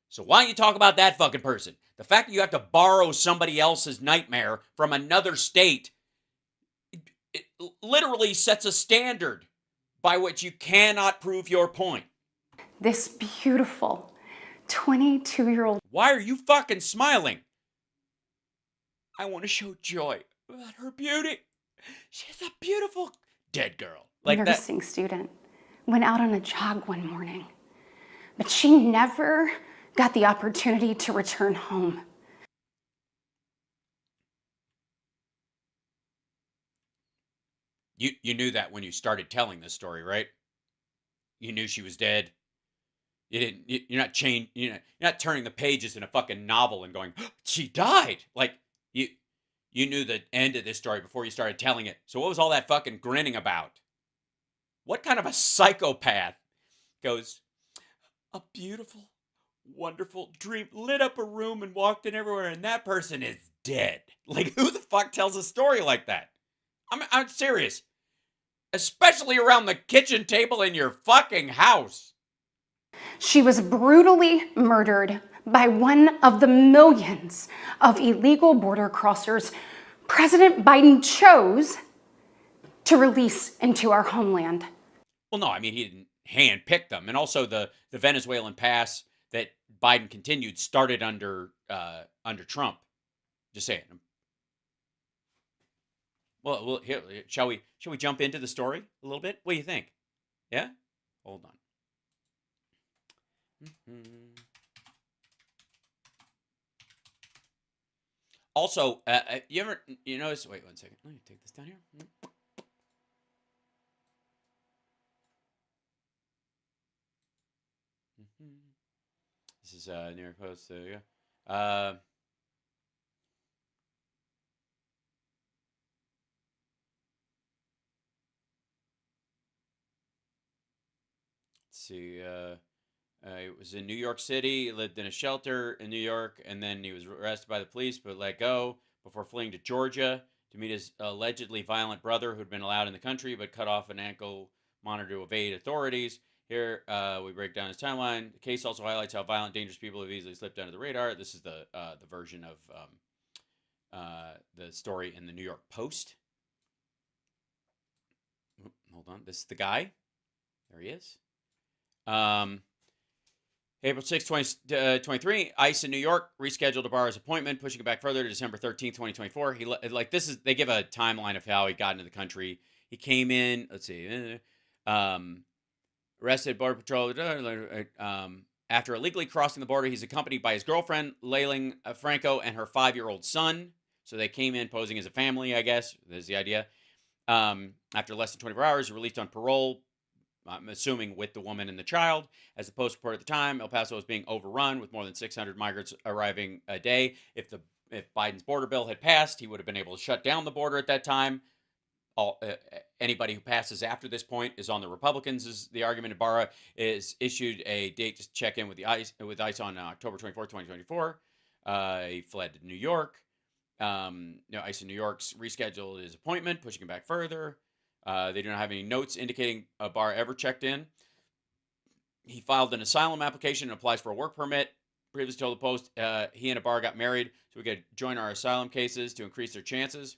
So why don't you talk about that fucking person? The fact that you have to borrow somebody else's nightmare from another state, it literally sets a standard by which you cannot prove your point. This beautiful 22-year-old. Why are you fucking smiling? I want to show joy about her beauty. She's a beautiful dead girl. Like nursing student went out on a jog one morning, but she never got the opportunity to return home. You knew that when you started telling this story, right? You knew she was dead. You didn't. You're not you're not turning the pages in a fucking novel and going, oh, "She died." Like you knew the end of this story before you started telling it. So what was all that fucking grinning about? What kind of a psychopath goes, a beautiful, wonderful dream, lit up a room and walked in everywhere, and that person is dead? Like, who the fuck tells a story like that? I'm serious. Especially around the kitchen table in your fucking house. She was brutally murdered by one of the millions of illegal border crossers President Biden chose to release into our homeland. Well, no, I mean, he didn't handpick them. And also the Venezuelan pass that Biden continued started under Trump. Just saying. Well, here, shall we jump into the story a little bit? What do you think? Yeah? Hold on. Also, you notice, wait 1 second. Let me take this down here. This is New York Post. There you go. Let's see. It was in New York City. He lived in a shelter in New York, and then he was arrested by the police but let go before fleeing to Georgia to meet his allegedly violent brother, who'd been allowed in the country but cut off an ankle monitor to evade authorities. Here, we break down his timeline. The case also highlights how violent, dangerous people have easily slipped under the radar. This is the version of the story in the New York Post. Hold on. This is the guy. There he is. April 6, 2023, ICE in New York rescheduled to bar his appointment, pushing it back further to December 13th, 2024. They give a timeline of how he got into the country. He came in, let's see, arrested Border Patrol, after illegally crossing the border. He's accompanied by his girlfriend, Laken Franco, and her 5-year-old son. So they came in posing as a family, I guess. There's the idea. After less than 24 hours, released on parole, I'm assuming with the woman and the child. As the Post reported at the time, El Paso was being overrun with more than 600 migrants arriving a day. If Biden's border bill had passed, he would have been able to shut down the border at that time. Anybody who passes after this point is on the Republicans, is the argument. Ibarra is issued a date to check in with ICE on October 24, 2024. He fled to New York. ICE in New York's rescheduled his appointment, pushing him back further. They do not have any notes indicating Ibarra ever checked in. He filed an asylum application and applies for a work permit. Previously told the Post he and Ibarra got married so we could join our asylum cases to increase their chances.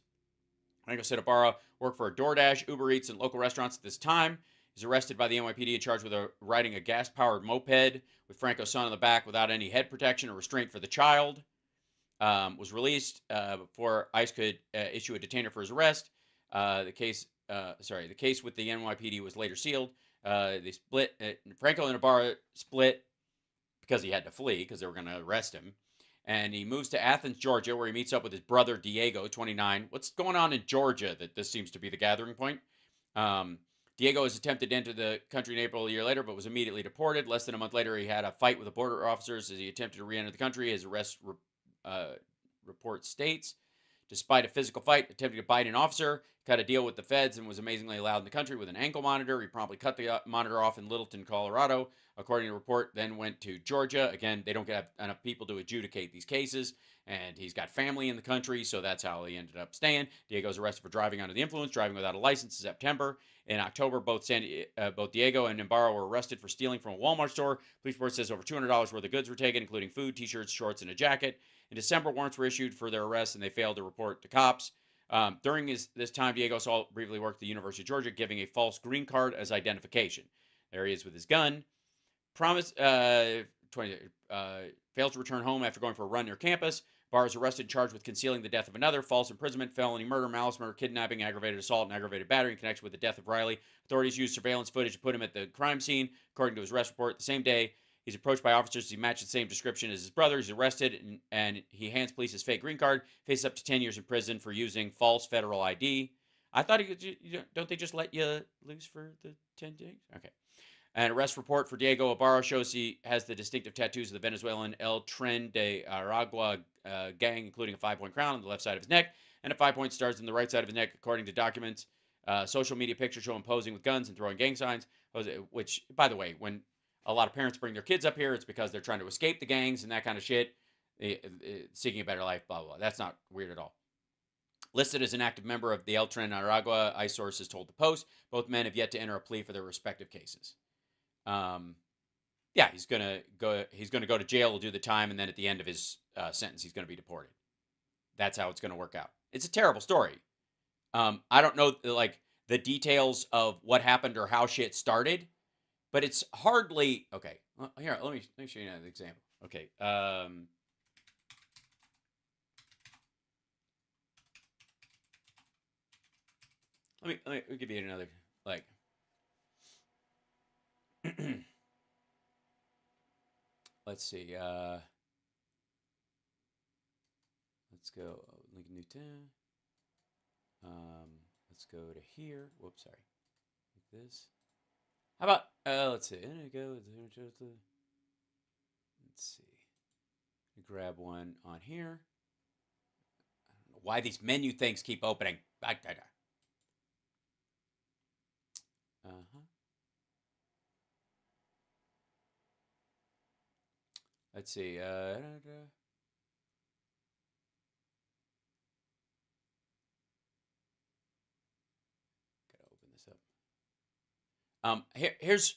Franco said Ibarra worked for DoorDash, Uber Eats, and local restaurants at this time. He's arrested by the NYPD and charged with riding a gas-powered moped with Franco's son on the back without any head protection or restraint for the child. Was released before ICE could issue a detainer for his arrest. The case with the NYPD was later sealed. They split. Franco and Ibarra split because he had to flee because they were going to arrest him. And he moves to Athens, Georgia, where he meets up with his brother, Diego, 29. What's going on in Georgia that this seems to be the gathering point? Diego has attempted to enter the country in April a year later, but was immediately deported. Less than a month later, he had a fight with the border officers as he attempted to re-enter the country. His arrest report states, despite a physical fight, attempting to bite an officer, cut a deal with the feds, and was amazingly allowed in the country with an ankle monitor. He promptly cut the monitor off in Littleton, Colorado. According to the report, then went to Georgia. Again, they don't get enough people to adjudicate these cases. and he's got family in the country, so that's how he ended up staying. Diego's arrested for driving under the influence, driving without a license in September. In October, both Diego and Navarro were arrested for stealing from a Walmart store. Police report says over $200 worth of goods were taken, including food, T-shirts, shorts, and a jacket. In December, warrants were issued for their arrest, and they failed to report to cops. During this time, Diego briefly worked at the University of Georgia, giving a false green card as identification. There he is with his gun. Fails to return home after going for a run near campus. Barr is arrested and charged with concealing the death of another, false imprisonment, felony murder, malice murder, kidnapping, aggravated assault, and aggravated battery in connection with the death of Riley. Authorities used surveillance footage to put him at the crime scene. According to his arrest report, the same day, he's approached by officers. He matched the same description as his brother. He's arrested, and he hands police his fake green card. Faces up to 10 years in prison for using false federal ID. I thought don't they just let you loose for the 10 days? Okay. An arrest report for Diego Ibarra shows he has the distinctive tattoos of the Venezuelan El Tren de Aragua gang, including a 5-point crown on the left side of his neck and a 5-point stars on the right side of his neck, according to documents. Social media pictures show him posing with guns and throwing gang signs, which, by the way, when a lot of parents bring their kids up here, it's because they're trying to escape the gangs and that kind of shit, seeking a better life, blah, blah, blah. That's not weird at all. Listed as an active member of the El Tren Aragua, ICE sources told the Post. Both men have yet to enter a plea for their respective cases. Yeah, he's gonna go to jail, will do the time, and then at the end of his sentence, he's gonna be deported. That's how it's gonna work out. It's a terrible story. I don't know like the details of what happened or how shit started, but it's hardly okay. Well, here, let me show you another example. Okay. Let me give you another like. Let's see. Let's go Lincoln Newton. Let's go to here. Whoops, sorry. Like this. How about let's see. Let's see. Grab one on here. I don't know why these menu things keep opening. Let's see. Gotta open this up. Here's.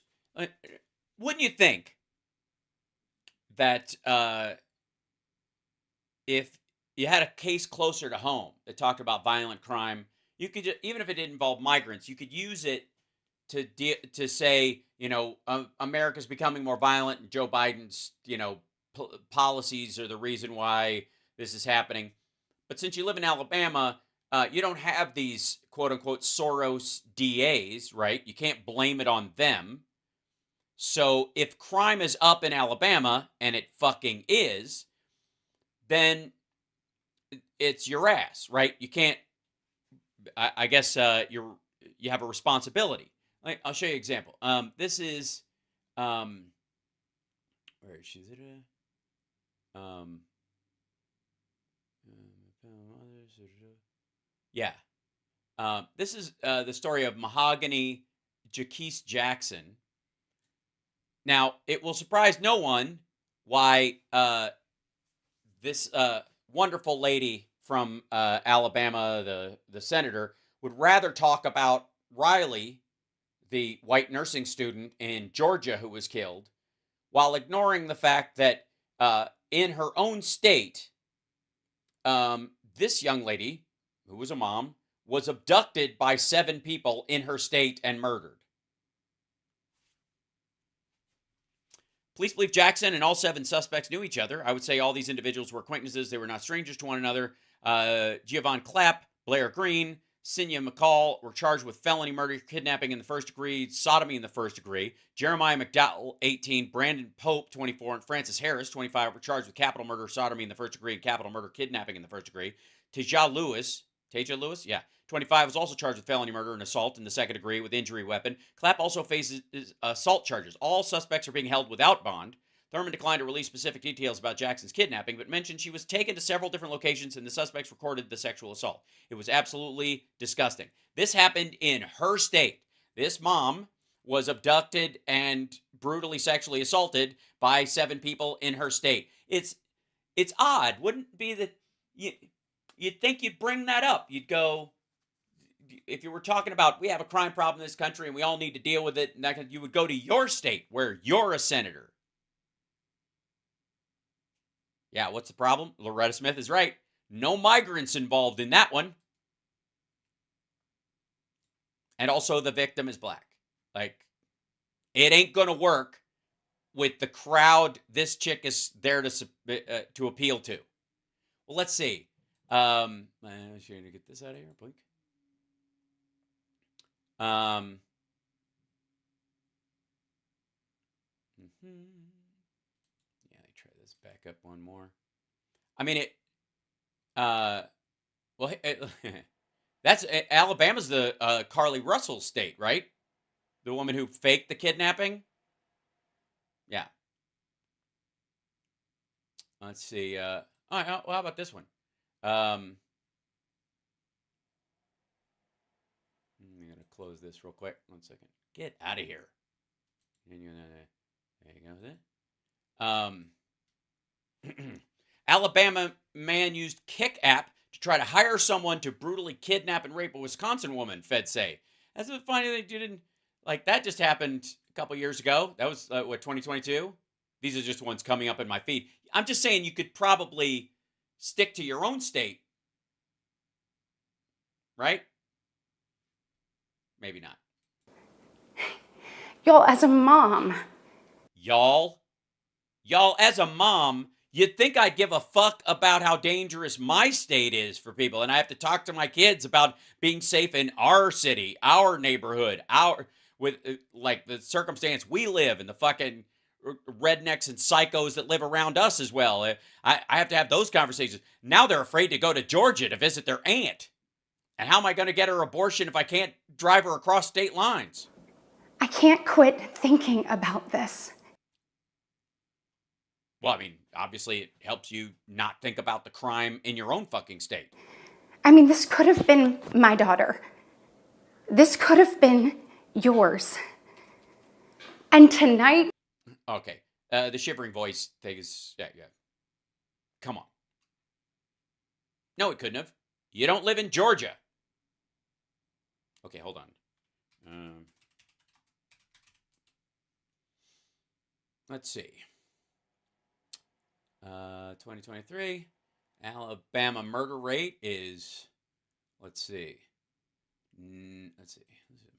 Wouldn't you think that if you had a case closer to home that talked about violent crime, you could even if it didn't involve migrants, you could use it to say, America's becoming more violent, and Joe Biden's, policies are the reason why this is happening. But since you live in Alabama, you don't have these quote unquote Soros DAs, right? You can't blame it on them. So if crime is up in Alabama, and it fucking is, then it's your ass, right? You can't. I guess you have a responsibility. I'll show you an example. This is where is she? Yeah. This is the story of Mahogany Jaquise Jackson. Now, it will surprise no one why this wonderful lady from Alabama, the senator, would rather talk about Riley, the white nursing student in Georgia who was killed, while ignoring the fact that in her own state, this young lady, who was a mom, was abducted by 7 people in her state and murdered. Police believe Jackson and all 7 suspects knew each other. I would say all these individuals were acquaintances. They were not strangers to one another. Giovanni Clapp, Blair Green, Sinya McCall were charged with felony murder, kidnapping in the first degree, sodomy in the first degree. Jeremiah McDowell, 18, Brandon Pope, 24, and Francis Harris, 25, were charged with capital murder, sodomy in the first degree, and capital murder, kidnapping in the first degree. Taja Lewis, 25, was also charged with felony murder and assault in the second degree with injury weapon. Clapp also faces assault charges. All suspects are being held without bond. Thurman declined to release specific details about Jackson's kidnapping, but mentioned she was taken to several different locations and the suspects recorded the sexual assault. It was absolutely disgusting. This happened in her state. This mom was abducted and brutally sexually assaulted by 7 people in her state. It's odd, wouldn't it be that you'd think you'd bring that up. You'd go, if you were talking about we have a crime problem in this country and we all need to deal with it, and that, you would go to your state where you're a senator. Yeah, what's the problem? Loretta Smith is right. No migrants involved in that one. And also the victim is black. Like, it ain't going to work with the crowd this chick is there to appeal to. Well, let's see. I'm trying to get this out of here. Blink. Yeah, let me try this back up one more. I mean, well, that's Alabama's the Carly Russell state, right? The woman who faked the kidnapping. Yeah. Let's see. All right, well, how about this one? I'm gonna close this real quick. 1 second. Get out of here. There you go. Alabama man used Kick app to try to hire someone to brutally kidnap and rape a Wisconsin woman, feds say. That's the funny thing. You didn't, like, that just happened a couple years ago. That was, 2022? These are just ones coming up in my feed. I'm just saying you could probably stick to your own state. Right? Maybe not. Y'all, as a mom. Y'all, as a mom, you'd think I'd give a fuck about how dangerous my state is for people. And I have to talk to my kids about being safe in our city, our neighborhood, with like the circumstance we live in, the fucking rednecks and psychos that live around us as well. I have to have those conversations. Now they're afraid to go to Georgia to visit their aunt. And how am I going to get her abortion if I can't drive her across state lines? I can't quit thinking about this. Well, I mean, obviously it helps you not think about the crime in your own fucking state. I mean, this could have been my daughter. This could have been yours. And tonight... Okay. The shivering voice thing is... Yeah. Come on. No, it couldn't have. You don't live in Georgia. Okay, hold on. Let's see. 2023, Alabama murder rate is, let's see.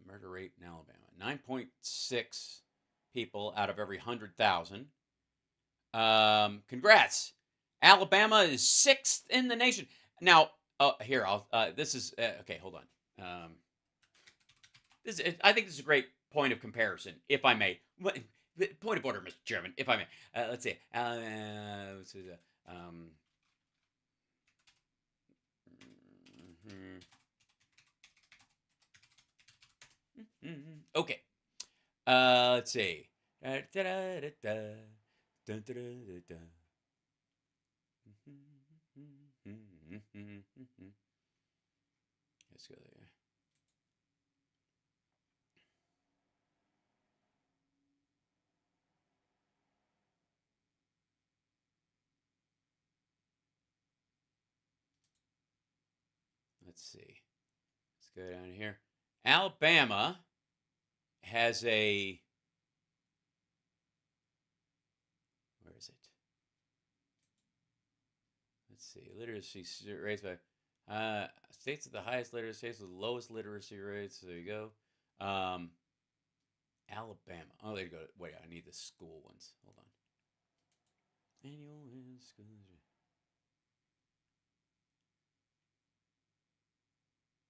Murder rate in Alabama, 9.6 people out of every 100,000. Congrats. Alabama is 6th in the nation. Now, here, this is, okay, hold on. I think this is a great point of comparison, if I may. Point of order, Mr. Chairman, if I may. Let's see. Okay. Let's see. Let's go there. Let's see. Let's go down here. Alabama has a... Where is it? Let's see. Literacy rates by... states with the highest literacy, states with the lowest literacy rates. There you go. Alabama. Oh, there you go. Wait, I need the school ones. Hold on. Annual school...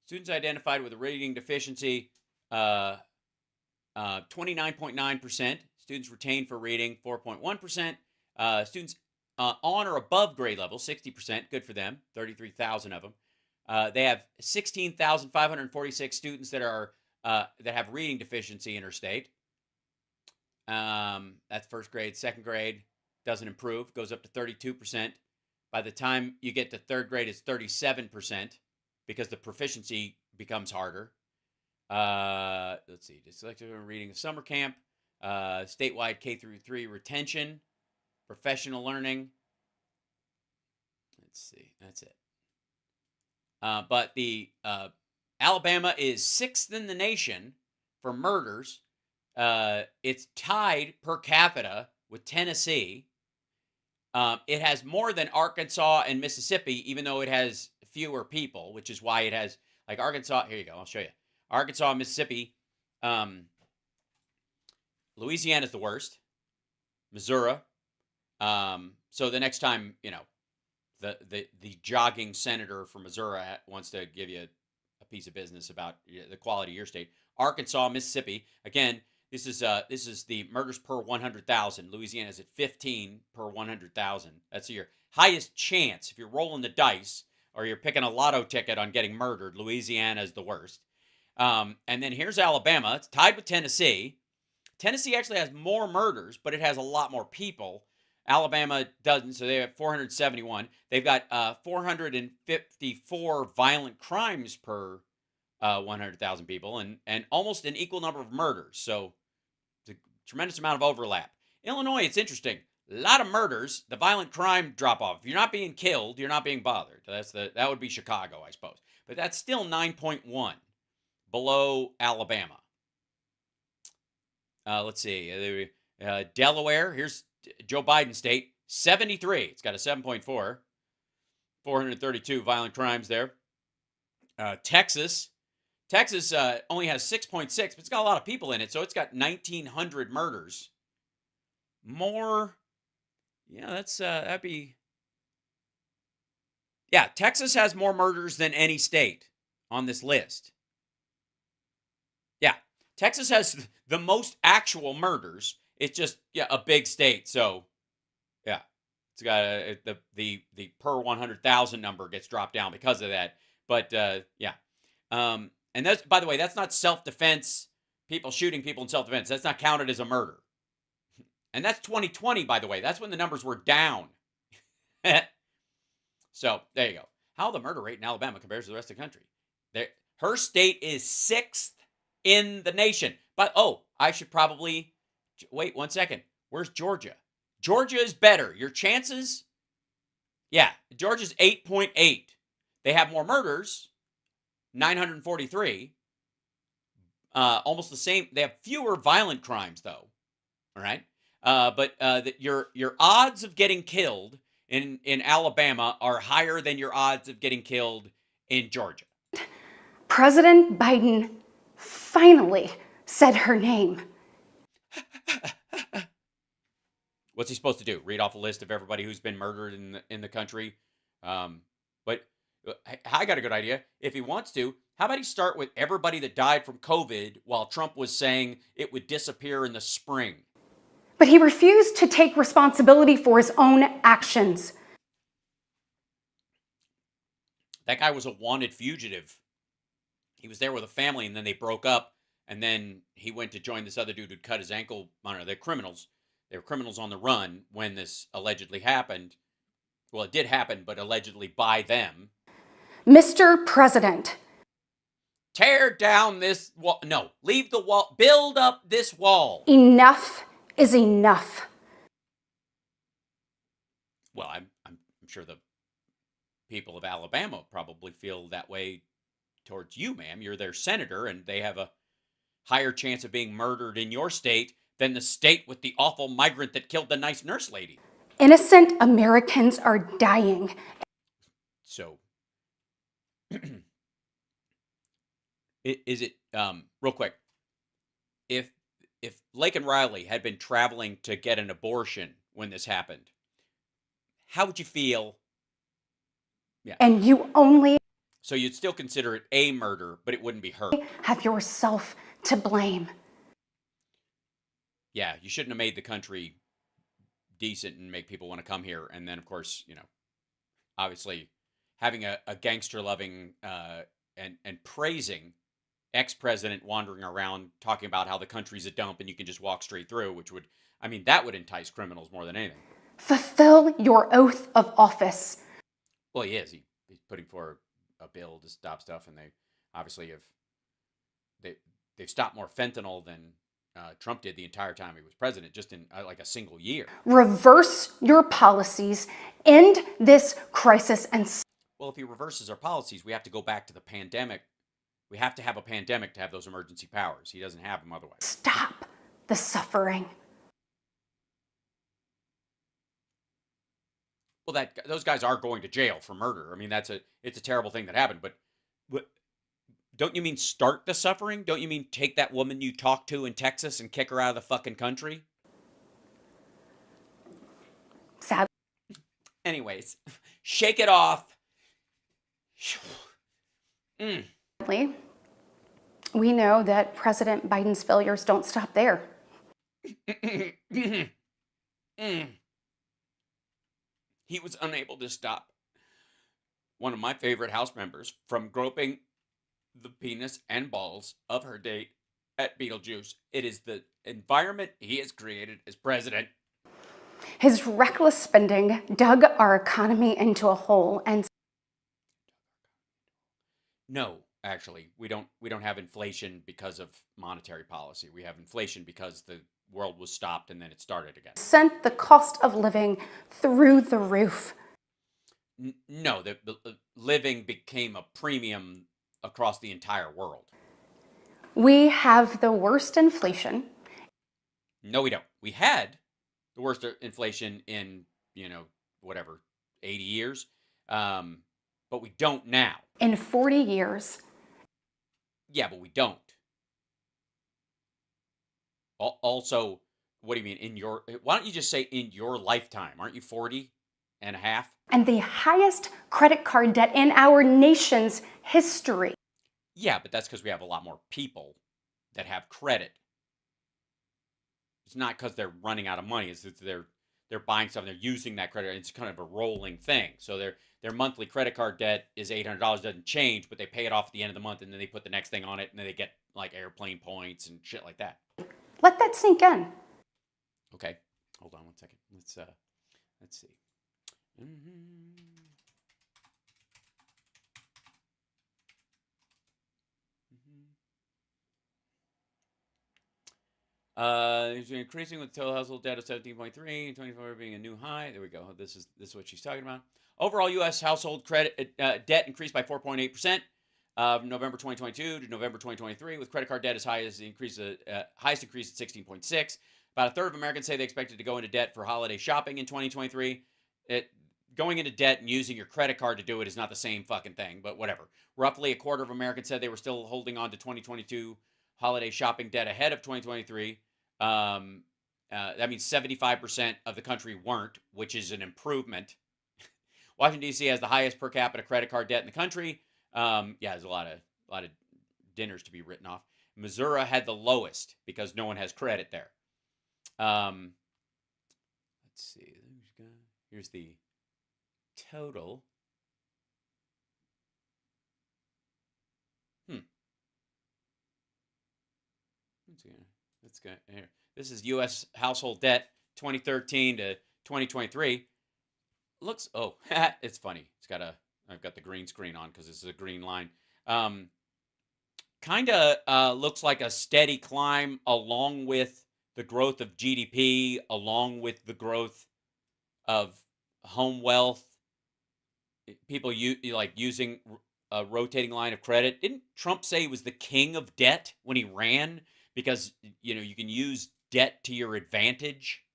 Students identified with a reading deficiency, 29.9%. Students retained for reading, 4.1%. Students on or above grade level, 60%. Good for them, 33,000 of them. They have 16,546 students that are that have reading deficiency in our state. That's first grade. Second grade doesn't improve, goes up to 32%. By the time you get to third grade, it's 37%. Because the proficiency becomes harder. Let's see. Dyslexia reading of summer camp. Statewide K through 3 retention. Professional learning. Let's see. That's it. But the Alabama is 6th in the nation for murders. It's tied per capita with Tennessee. It has more than Arkansas and Mississippi, even though it has fewer people, which is why it has, like, Arkansas. Here you go. I'll show you. Arkansas, Mississippi. Louisiana's the worst. Missouri. So the next time, the jogging senator from Missouri wants to give you a piece of business about the quality of your state. Arkansas, Mississippi. Again, this is the murders per 100,000. Louisiana is at 15 per 100,000. That's your highest chance if you're rolling the dice or you're picking a lotto ticket on getting murdered. Louisiana is the worst. And then here's Alabama. It's tied with Tennessee. Tennessee actually has more murders, but it has a lot more people. Alabama doesn't, so they have 471. They've got 454 violent crimes per 100,000 people, and almost an equal number of murders. So it's a tremendous amount of overlap. Illinois, it's interesting. A lot of murders, the violent crime drop off. If you're not being killed, you're not being bothered. That would be Chicago, I suppose. But that's still 9.1 below Alabama. Let's see. Delaware, here's Joe Biden's state, 73. It's got a 7.4. 432 violent crimes there. Texas only has 6.6, but it's got a lot of people in it, so it's got 1,900 murders. More, that'd be, Texas has more murders than any state on this list. Yeah, Texas has the most actual murders. It's just a big state, so it's got the per 100,000 number gets dropped down because of that. But and that's, by the way, that's not self-defense. People shooting people in self-defense, that's not counted as a murder. And that's 2020, by the way. That's when the numbers were down. So there you go. How the murder rate in Alabama compares to the rest of the country. Her state is 6th in the nation. But I should probably wait 1 second. Where's Georgia? Georgia is better. Your chances? Yeah, Georgia's 8.8. They have more murders, 943. Almost the same. They have fewer violent crimes, though. All right, but your odds of getting killed in Alabama are higher than your odds of getting killed in Georgia. President Biden finally said her name. What's he supposed to do? Read off a list of everybody who's been murdered in the country? But I got a good idea. If he wants to, how about he start with everybody that died from COVID while Trump was saying it would disappear in the spring? But he refused to take responsibility for his own actions. That guy was a wanted fugitive. He was there with a family, and then they broke up, and then he went to join this other dude who'd cut his ankle. I don't know, they're criminals. They were criminals on the run when this allegedly happened. Well, it did happen, but allegedly by them. Mr. President. Tear down this wall. No, leave the wall. Build up this wall. Enough is enough. Well, I'm sure the people of Alabama probably feel that way towards you, ma'am. You're their senator, and they have a higher chance of being murdered in your state than the state with the awful migrant that killed the nice nurse lady. Innocent Americans are dying. So, is it, real quick, if Laken Riley had been traveling to get an abortion when this happened, how would you feel? Yeah. And you only So you'd still consider it a murder, but it wouldn't be her. have yourself to blame. Yeah, you shouldn't have made the country decent and make people want to come here. And then, of course, obviously having a gangster-loving and praising ex-president wandering around talking about how the country's a dump and you can just walk straight through, which would, that would entice criminals more than anything. Fulfill your oath of office. Well, he is. He's putting forward a bill to stop stuff, and they obviously have they've stopped more fentanyl than Trump did the entire time he was president, just in like a single year. Reverse your policies, end this crisis, and well, if he reverses our policies, we have to go back to the pandemic. We have to have a pandemic to have those emergency powers. He doesn't have them otherwise. stop the suffering. Well, those guys are going to jail for murder. I mean, it's a terrible thing that happened. But don't you mean start the suffering? Don't you mean take that woman you talked to in Texas and kick her out of the fucking country? Sad. Anyways, shake it off. We know that President Biden's failures don't stop there. He was unable to stop one of my favorite House members from groping the penis and balls of her date at Beetlejuice. It is the environment he has created as president. His reckless spending dug our economy into a hole, and no, actually, we don't have inflation because of monetary policy. We have inflation because the world was stopped and then it started again. Sent the cost of living through the roof. No, the living became a premium across the entire world. We have the worst inflation. No, we don't. We had the worst inflation in, 80 years. But we don't now. In 40 years. Yeah, but we don't. Also, what do you mean why don't you just say in your lifetime? Aren't you 40 and a half? And the highest credit card debt in our nation's history. Yeah, but that's because we have a lot more people that have credit. It's not because they're running out of money. It's that they're buying stuff. They're using that credit. It's kind of a rolling thing. So their monthly credit card debt is $800. Doesn't change, but they pay it off at the end of the month, and then they put the next thing on it, and then they get like airplane points and shit like that. Let that sink in. Okay, hold on one second. Let's see. It's increasing with total household debt of 17.3, and 24 being a new high. There we go. This is what she's talking about. Overall, U.S. household credit debt increased by 4.8% from November 2022 to November 2023, with credit card debt as high as the highest increase at 16.6. About a third of Americans say they expected to go into debt for holiday shopping in 2023. Going into debt and using your credit card to do it is not the same fucking thing, but whatever. Roughly a quarter of Americans said they were still holding on to 2022 holiday shopping debt ahead of 2023. That means 75% of the country weren't, which is an improvement. Washington, D.C. has the highest per capita credit card debt in the country. There's a lot of dinners to be written off. Missouri had the lowest because no one has credit there. Let's see. Here's the total. Let's go here. This is U.S. household debt 2013 to 2023. Looks, it's funny. I've got the green screen on because this is a green line. Kind of looks like a steady climb along with the growth of GDP, along with the growth of home wealth. People using a rotating line of credit. Didn't Trump say he was the king of debt when he ran? Because, you can use debt to your advantage.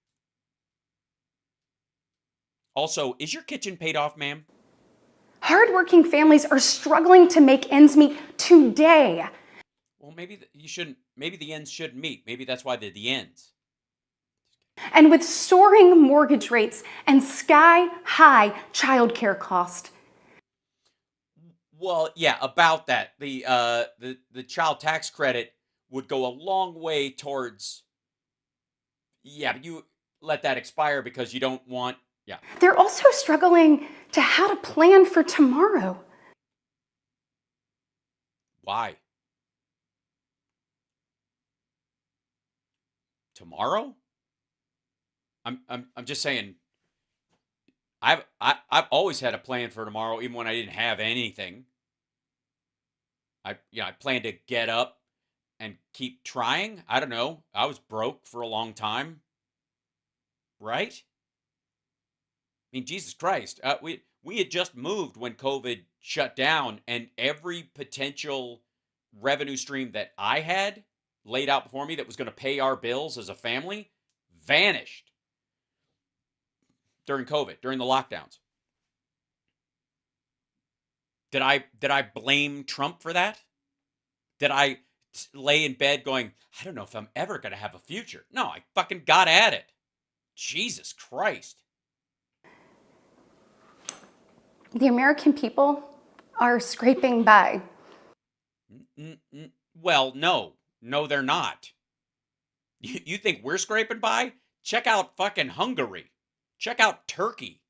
Also, is your kitchen paid off, ma'am? Hardworking families are struggling to make ends meet today. Well, maybe maybe the ends shouldn't meet. Maybe that's why they're the ends. And with soaring mortgage rates and sky-high childcare cost. Well, yeah, about that. The child tax credit would go a long way towards, but you let that expire because you don't want, They're also struggling to how to plan for tomorrow. Why? Tomorrow? I'm just saying, I've always had a plan for tomorrow, even when I didn't have anything. I plan to get up and keep trying. I don't know. I was broke for a long time, right? I mean, Jesus Christ. We had just moved when COVID shut down, and every potential revenue stream that I had laid out before me that was going to pay our bills as a family vanished during COVID, during the lockdowns. Did I blame Trump for that? Did I lay in bed going, I don't know if I'm ever going to have a future? No, I fucking got at it. Jesus Christ. The American people are scraping by. Well, no. No, they're not. You think we're scraping by? Check out fucking Hungary. Check out Turkey.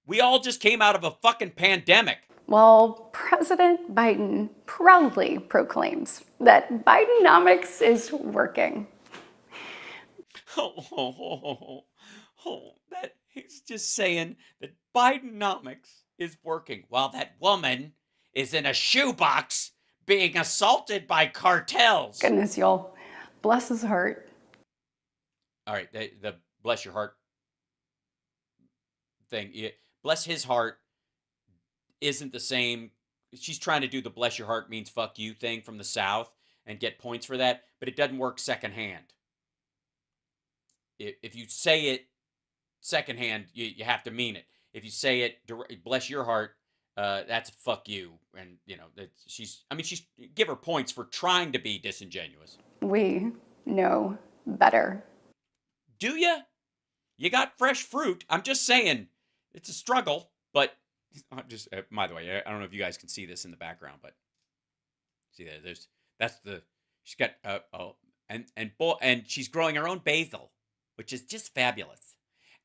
We all just came out of a fucking pandemic. Well, President Biden proudly proclaims that Bidenomics is working. That he's just saying that Bidenomics is working while that woman is in a shoebox being assaulted by cartels. Goodness, y'all. Bless his heart. All right, the bless your heart thing. Bless his heart isn't the same. She's trying to do the bless your heart means fuck you thing from the South and get points for that, but it doesn't work secondhand. If you say it secondhand, you have to mean it. If you say it, bless your heart, that's fuck you. And, you know, she's give her points for trying to be disingenuous. We know better. Do ya? You got fresh fruit. I'm just saying, it's a struggle, but just, by the way, I don't know if you guys can see this in the background, but see that she's got, and she's growing her own basil, which is just fabulous.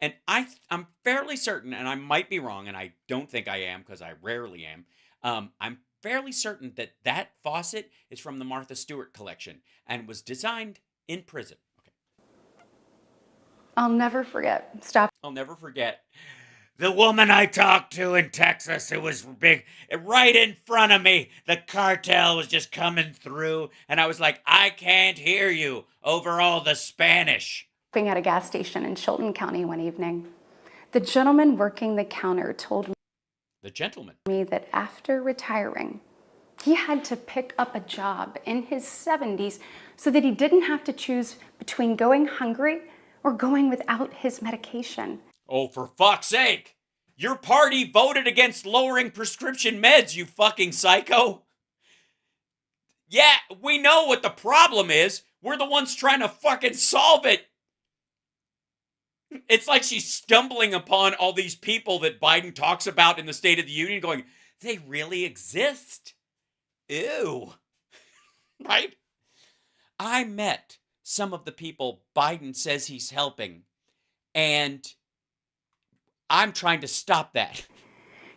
And I'm fairly certain, and I might be wrong, and I don't think I am because I rarely am. I'm fairly certain that faucet is from the Martha Stewart collection and was designed in prison. Okay. I'll never forget. I'll never forget the woman I talked to in Texas. It was big, right in front of me. The cartel was just coming through, and I was like, I can't hear you over all the Spanish. At a gas station in Chilton County one evening. The gentleman working the counter told me that after retiring, he had to pick up a job in his 70s so that he didn't have to choose between going hungry or going without his medication. Oh, for fuck's sake! Your party voted against lowering prescription meds, you fucking psycho! Yeah, we know what the problem is. We're the ones trying to fucking solve it. It's like she's stumbling upon all these people that Biden talks about in the State of the Union going, they really exist. Ew. Right? I met some of the people Biden says he's helping, and I'm trying to stop that.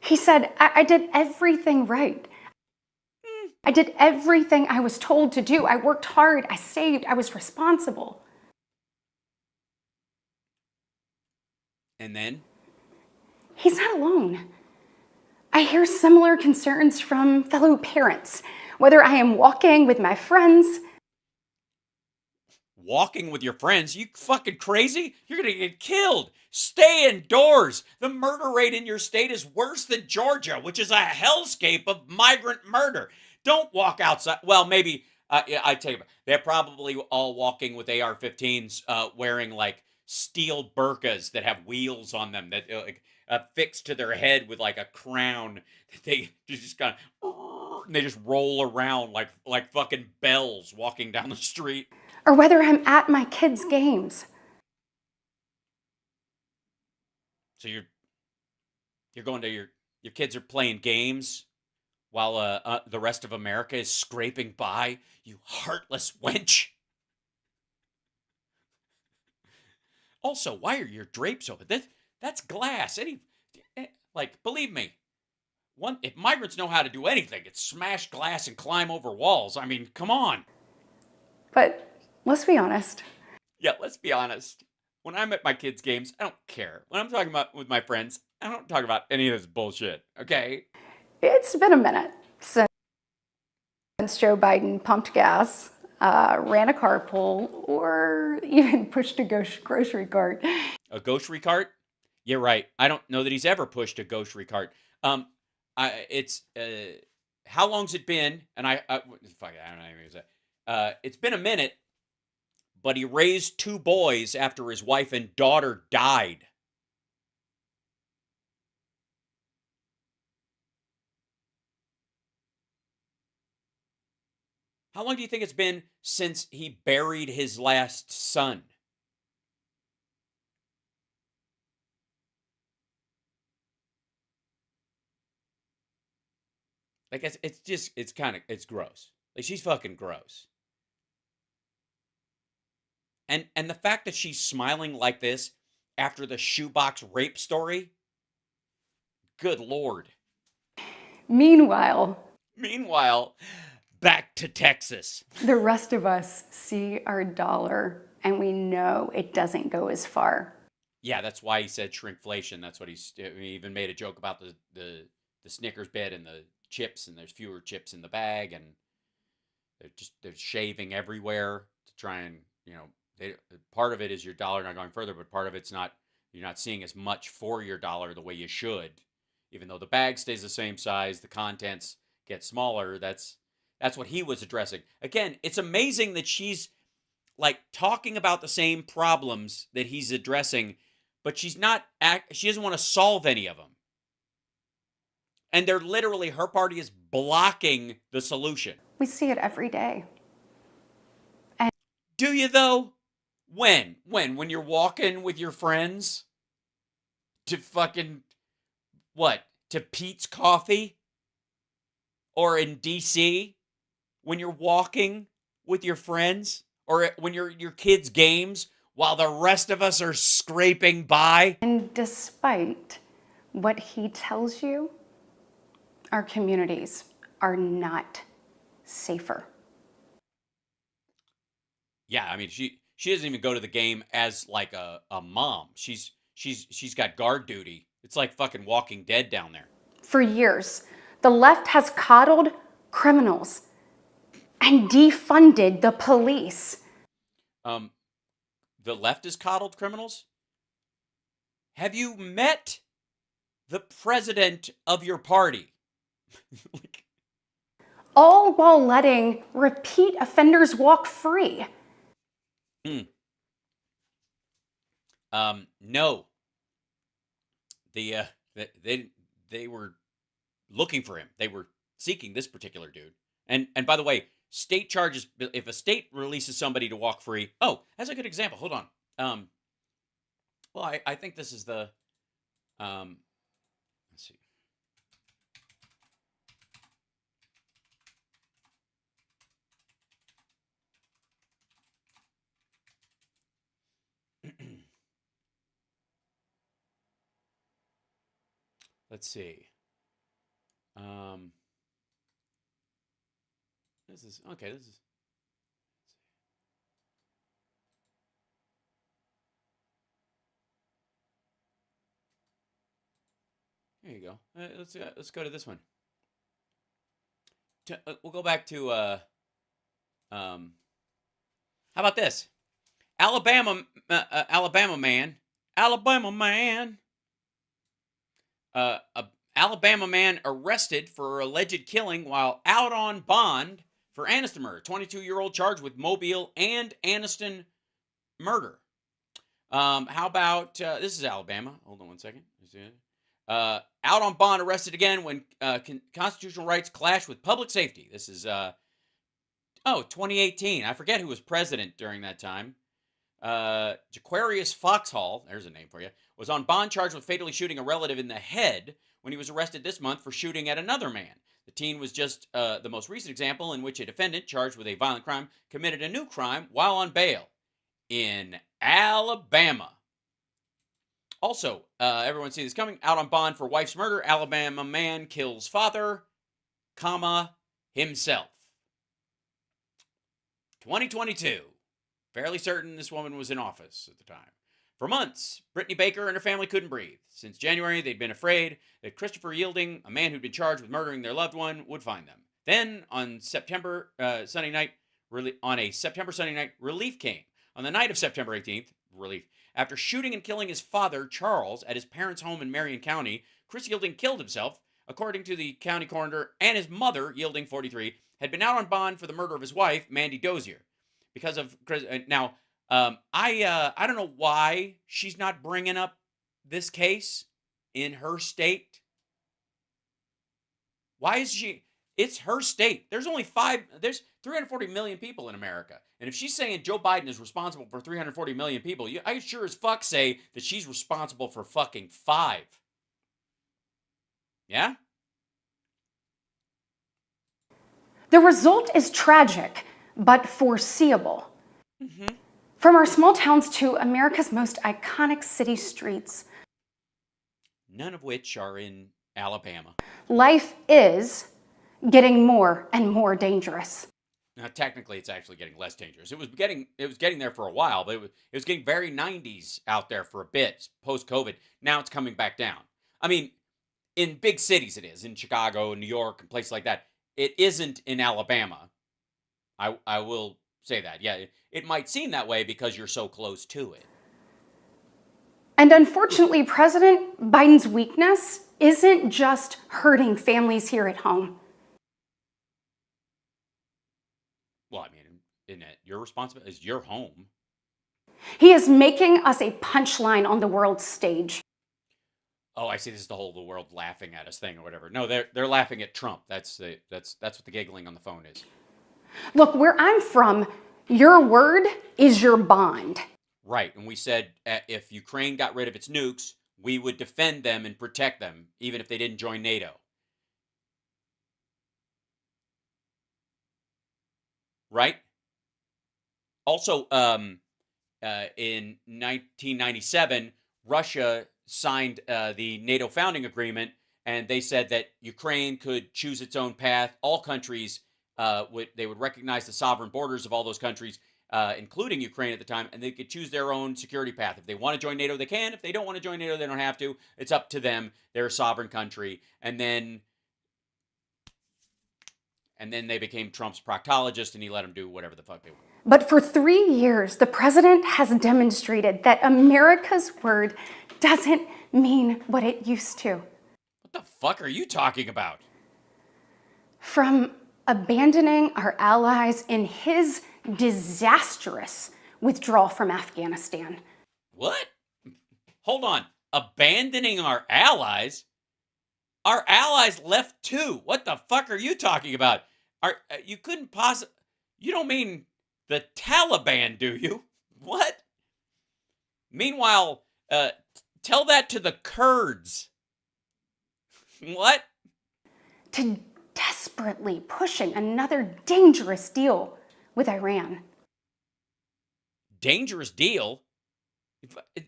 He said, I did everything right. I did everything I was told to do. I worked hard. I saved. I was responsible. And then? He's not alone. I hear similar concerns from fellow parents, whether I am walking with my friends. Walking with your friends? You fucking crazy? You're gonna get killed. Stay indoors. The murder rate in your state is worse than Georgia, which is a hellscape of migrant murder. Don't walk outside. Well, maybe, I tell you, they're probably all walking with AR-15s, wearing like steel burqas that have wheels on them that affixed to their head with like a crown. They just kind of, they just roll around like fucking bells walking down the street. Or whether I'm at my kids' games. So you're going to your kids are playing games while the rest of America is scraping by, you heartless wench. Also, why are your drapes open? That's glass. Believe me, if migrants know how to do anything, it's smash glass and climb over walls. I mean, come on. But let's be honest. Yeah, let's be honest. When I'm at my kids' games, I don't care. When I'm talking about with my friends, I don't talk about any of this bullshit, okay? It's been a minute since Joe Biden pumped gas, ran a carpool, or even pushed a grocery cart. A grocery cart? You're right. I don't know that he's ever pushed a grocery cart. How long's it been? And fuck it, I don't know even say. It's been a minute, but he raised 2 boys after his wife and daughter died. How long do you think it's been since he buried his last son? Like, it's gross. Like, she's fucking gross. And the fact that she's smiling like this after the shoebox rape story, good Lord. Meanwhile, back to Texas. the rest of us see our dollar and we know it doesn't go as far. Yeah, that's why he said shrinkflation. That's what he even made a joke about the Snickers bit and the chips, and there's fewer chips in the bag, and they're shaving everywhere to try and, part of it is your dollar not going further, but part of it's not, you're not seeing as much for your dollar the way you should. Even though the bag stays the same size, the contents get smaller. That's what he was addressing. Again, it's amazing that she's like talking about the same problems that he's addressing, but she doesn't want to solve any of them. And they're literally, her party is blocking the solution. We see it every day. Do you though? When you're walking with your friends to fucking, to Pete's Coffee? Or in DC? When you're walking with your friends? Or when you're at your kids' games while the rest of us are scraping by? And despite what he tells you, our communities are not safer. Yeah, I mean, she doesn't even go to the game as like a mom. She's got guard duty. It's like fucking Walking Dead down there. For years, the left has coddled criminals and defunded the police. The left has coddled criminals? Have you met the president of your party? All while letting repeat offenders walk free. No. They were looking for him. They were seeking this particular dude. And by the way, state charges, if a state releases somebody to walk free. Oh, that's a good example. Hold on. Well, I think this is the, let's see. Let's see. This is okay. This is. There you go. Let's go to this one. We'll go back to how about this? Alabama man. A Alabama man arrested for alleged killing while out on bond for Anniston murder. 22-year-old charged with Mobile and Anniston murder. How about this is Alabama. Hold on one second. Out on bond, arrested again when constitutional rights clash with public safety. This is 2018. I forget who was president during that time. Jaquarius Foxhall, there's a name for you, was on bond charged with fatally shooting a relative in the head when he was arrested this month for shooting at another man. The teen was just the most recent example in which a defendant charged with a violent crime committed a new crime while on bail in Alabama. Also, everyone see this coming. Out on bond for wife's murder, Alabama man kills father, himself. 2022. Fairly certain this woman was in office at the time. For months, Brittany Baker and her family couldn't breathe. Since January, they'd been afraid that Christopher Yielding, a man who'd been charged with murdering their loved one, would find them. Then on September Sunday night, relief came. On the night of September 18th, relief. After shooting and killing his father, Charles, at his parents' home in Marion County, Chris Yielding killed himself, according to the county coroner, and his mother, Yielding, 43, had been out on bond for the murder of his wife, Mandy Dozier. Because of Chris. Now, I don't know why she's not bringing up this case in her state. Why is she? It's her state. There's 340 million people in America. And if she's saying Joe Biden is responsible for 340 million people, I sure as fuck say that she's responsible for fucking 5. Yeah? The result is tragic, but foreseeable. From our small towns to America's most iconic city streets, None of which are in Alabama. Life is getting more and more dangerous. Now, technically, it's actually getting less dangerous. It was getting there for a while, but it was getting very 90s out there for a bit post-COVID. Now it's coming back down. I mean, in big cities it is. In Chicago, New York, and places like that. It isn't in Alabama. I will say that. Yeah, it might seem that way because you're so close to it. And unfortunately, President Biden's weakness isn't just hurting families here at home. Well, I mean, isn't it your responsibility? It's your home. He is making us a punchline on the world stage. Oh, I see. This is the world laughing at us thing or whatever. No, they're laughing at Trump. That's what the giggling on the phone is. Look, where I'm from, your word is your bond. Right, and we said if Ukraine got rid of its nukes, we would defend them and protect them, even if they didn't join NATO. Right? Also, in 1997, Russia signed the NATO founding agreement, and they said that Ukraine could choose its own path. All countries would recognize the sovereign borders of all those countries, including Ukraine at the time, and they could choose their own security path. If they want to join NATO, they can. If they don't want to join NATO, they don't have to. It's up to them. They're a sovereign country. And then they became Trump's proctologist, and he let them do whatever the fuck they want. But for 3 years, the president has demonstrated that America's word doesn't mean what it used to. What the fuck are you talking about? From abandoning our allies in his disastrous withdrawal from Afghanistan. What? Hold on. Abandoning our allies? Our allies left too. What the fuck are you talking about? You couldn't possibly... You don't mean the Taliban, do you? What? Meanwhile, tell that to the Kurds. What? To desperately pushing another dangerous deal with Iran. Dangerous deal?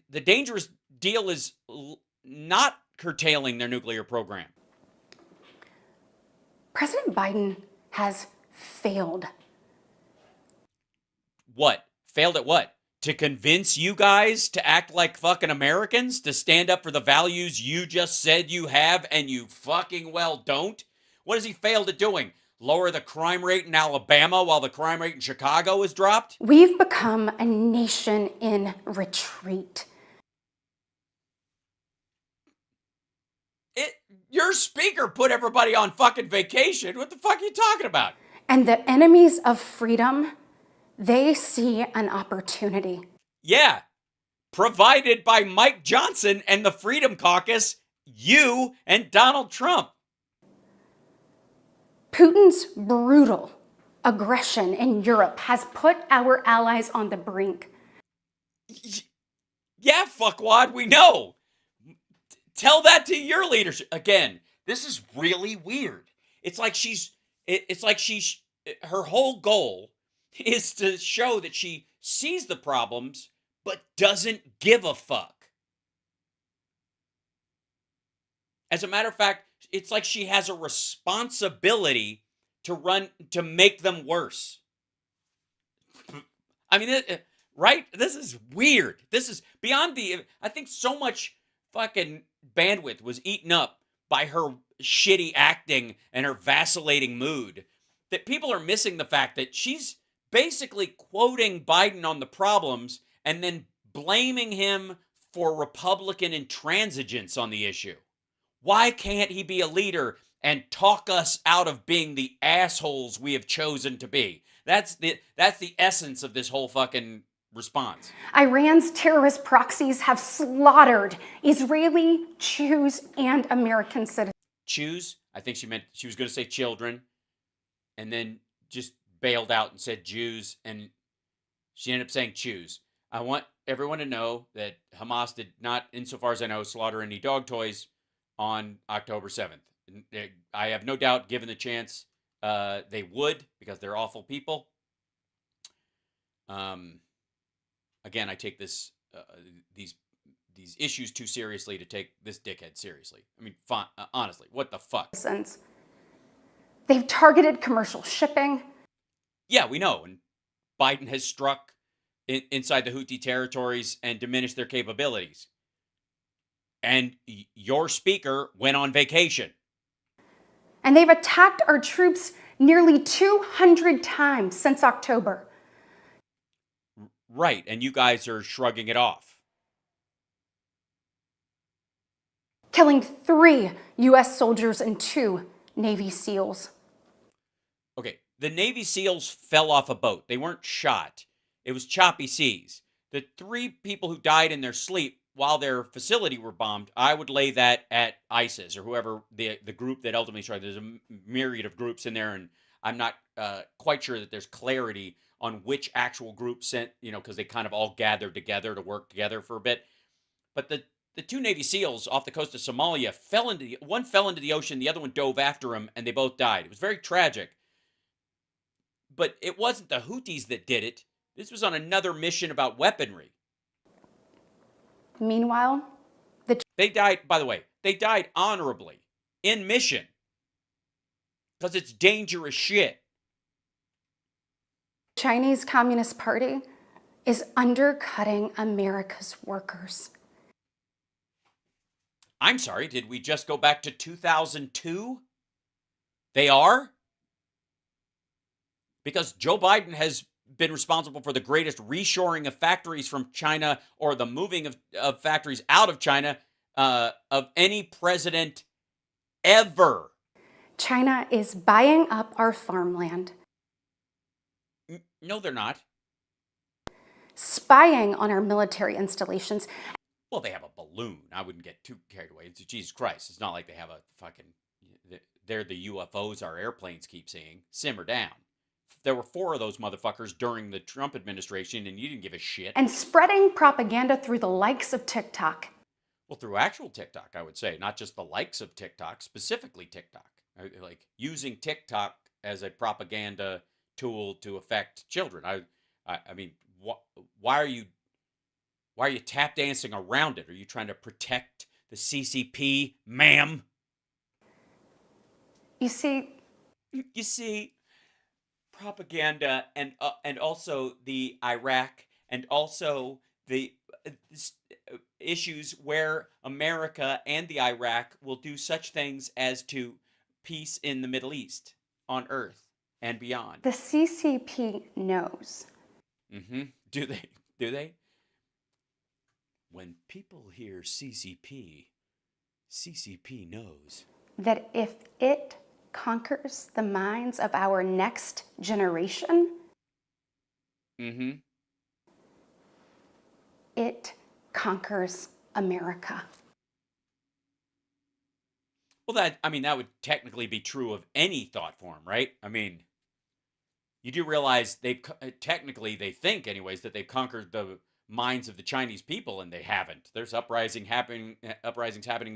The dangerous deal is not curtailing their nuclear program. President Biden has failed. What? Failed at what? To convince you guys to act like fucking Americans? To stand up for the values you just said you have and you fucking well don't? What has he failed at doing? Lower the crime rate in Alabama while the crime rate in Chicago is dropped? We've become a nation in retreat. Your speaker put everybody on fucking vacation. What the fuck are you talking about? And the enemies of freedom, they see an opportunity. Yeah. Provided by Mike Johnson and the Freedom Caucus, you and Donald Trump. Putin's brutal aggression in Europe has put our allies on the brink. Yeah, fuckwad, we know. Tell that to your leadership. Again, this is really weird. It's like her whole goal is to show that she sees the problems, but doesn't give a fuck. As a matter of fact, it's like she has a responsibility to make them worse. I mean, right? This is weird. This is beyond I think so much fucking bandwidth was eaten up by her shitty acting and her vacillating mood, that people are missing the fact that she's basically quoting Biden on the problems and then blaming him for Republican intransigence on the issue. Why can't he be a leader and talk us out of being the assholes we have chosen to be? That's the essence of this whole fucking response. Iran's terrorist proxies have slaughtered Israeli, Jews, and American citizens. Jews? I think she was going to say children, and then just bailed out and said Jews, and she ended up saying Jews. I want everyone to know that Hamas did not, insofar as I know, slaughter any dog toys on October 7th. I have no doubt, given the chance, they would, because they're awful people. Again, I take these issues too seriously to take this dickhead seriously. I mean, honestly, what the fuck? They've targeted commercial shipping. Yeah, we know. And Biden has struck inside the Houthi territories and diminished their capabilities. And your speaker went on vacation. And they've attacked our troops nearly 200 times since October. Right, and you guys are shrugging it off. Killing 3 U.S. soldiers and 2 Navy SEALs. Okay, the Navy SEALs fell off a boat. They weren't shot. It was choppy seas. The 3 people who died in their sleep while their facility were bombed, I would lay that at ISIS or whoever the group that ultimately struck. There's a myriad of groups in there, and I'm not quite sure that there's clarity on which actual group sent, because they kind of all gathered together to work together for a bit. But the 2 Navy SEALs off the coast of Somalia one fell into the ocean, the other one dove after him, and they both died. It was very tragic. But it wasn't the Houthis that did it. This was on another mission about weaponry. Meanwhile, they died, by the way, they died honorably in mission because it's dangerous shit. Chinese Communist Party is undercutting America's workers. I'm sorry, did we just go back to 2002? They are? Because Joe Biden has been responsible for the greatest reshoring of factories from China, or the moving of factories out of China, of any president ever. China is buying up our farmland. No, they're not. Spying on our military installations. Well, they have a balloon. I wouldn't get too carried away. It's Jesus Christ. It's not like they have a fucking... They're the UFOs our airplanes keep seeing. Simmer down. There were 4 of those motherfuckers during the Trump administration, and you didn't give a shit. And spreading propaganda through the likes of TikTok. Well, through actual TikTok, I would say. Not just the likes of TikTok, specifically TikTok. Like, using TikTok as a propaganda tool to affect children. I mean, why are you tap dancing around it? Are you trying to protect the CCP, ma'am? You see, propaganda and also the Iraq and also the issues where America and the Iraq will do such things as to peace in the Middle East, on Earth and beyond. the CCP knows. Mm-hmm. Do they? When people hear CCP knows That if it conquers the minds of our next generation, mm-hmm. it conquers America. Well, that would technically be true of any thought form, right? I mean, you do realize they think anyways that they've conquered the minds of the Chinese people, and they haven't. There's uprisings happening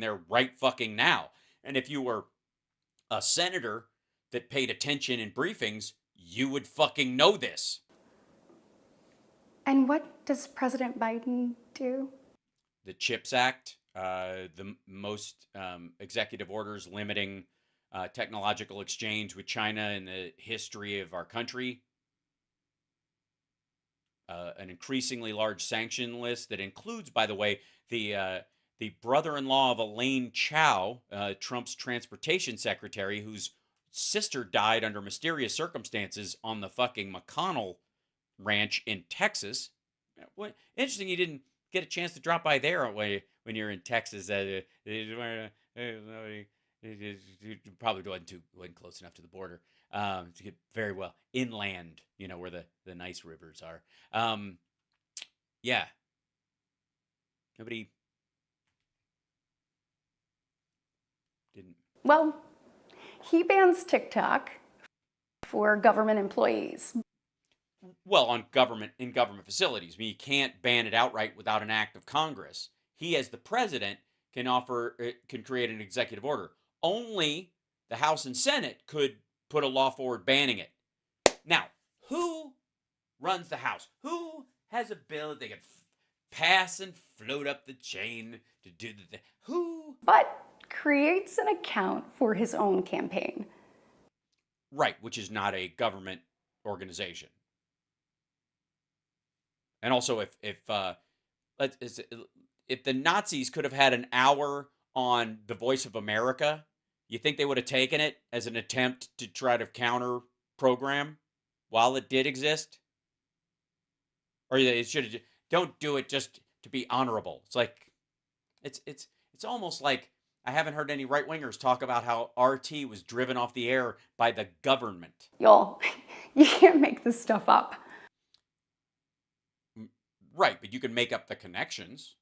there right fucking now. And if you were a senator that paid attention in briefings, you would fucking know this. And what does President Biden do? The CHIPS Act, the most executive orders limiting technological exchange with China in the history of our country. An increasingly large sanction list that includes, by the way, the the brother-in-law of Elaine Chao, Trump's transportation secretary, whose sister died under mysterious circumstances on the fucking McConnell ranch in Texas. What interesting, you didn't get a chance to drop by there when you're in Texas. Probably wasn't close enough to the border to get very well inland, where the nice rivers are. Yeah. Nobody didn't. Well, he bans TikTok for government employees. Well, in government facilities. I mean, you can't ban it outright without an act of Congress. He, as the president, can create an executive order. Only the House and Senate could put a law forward banning it. Now, who runs the House? Who has a bill that they can pass and float up the chain to do the thing? Who? But creates an account for his own campaign. Right, which is not a government organization. And also, if the Nazis could have had an hour on The Voice of America, you think they would have taken it as an attempt to try to counter program while it did exist? Or they should have don't do it just to be honorable. It's like it's almost like I haven't heard any right-wingers talk about how RT was driven off the air by the government. Y'all, you can't make this stuff up. Right, but you can make up the connections.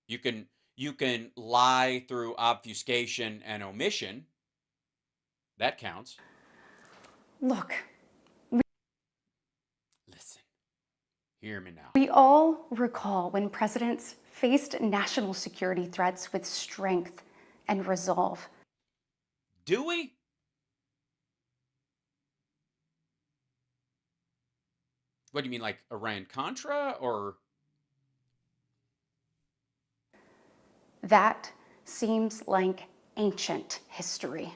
You can lie through obfuscation and omission. That counts. Look, listen. Hear me now. we all recall when presidents faced national security threats with strength and resolve. Do we? What do you mean, like Iran-Contra, or? That seems like ancient history.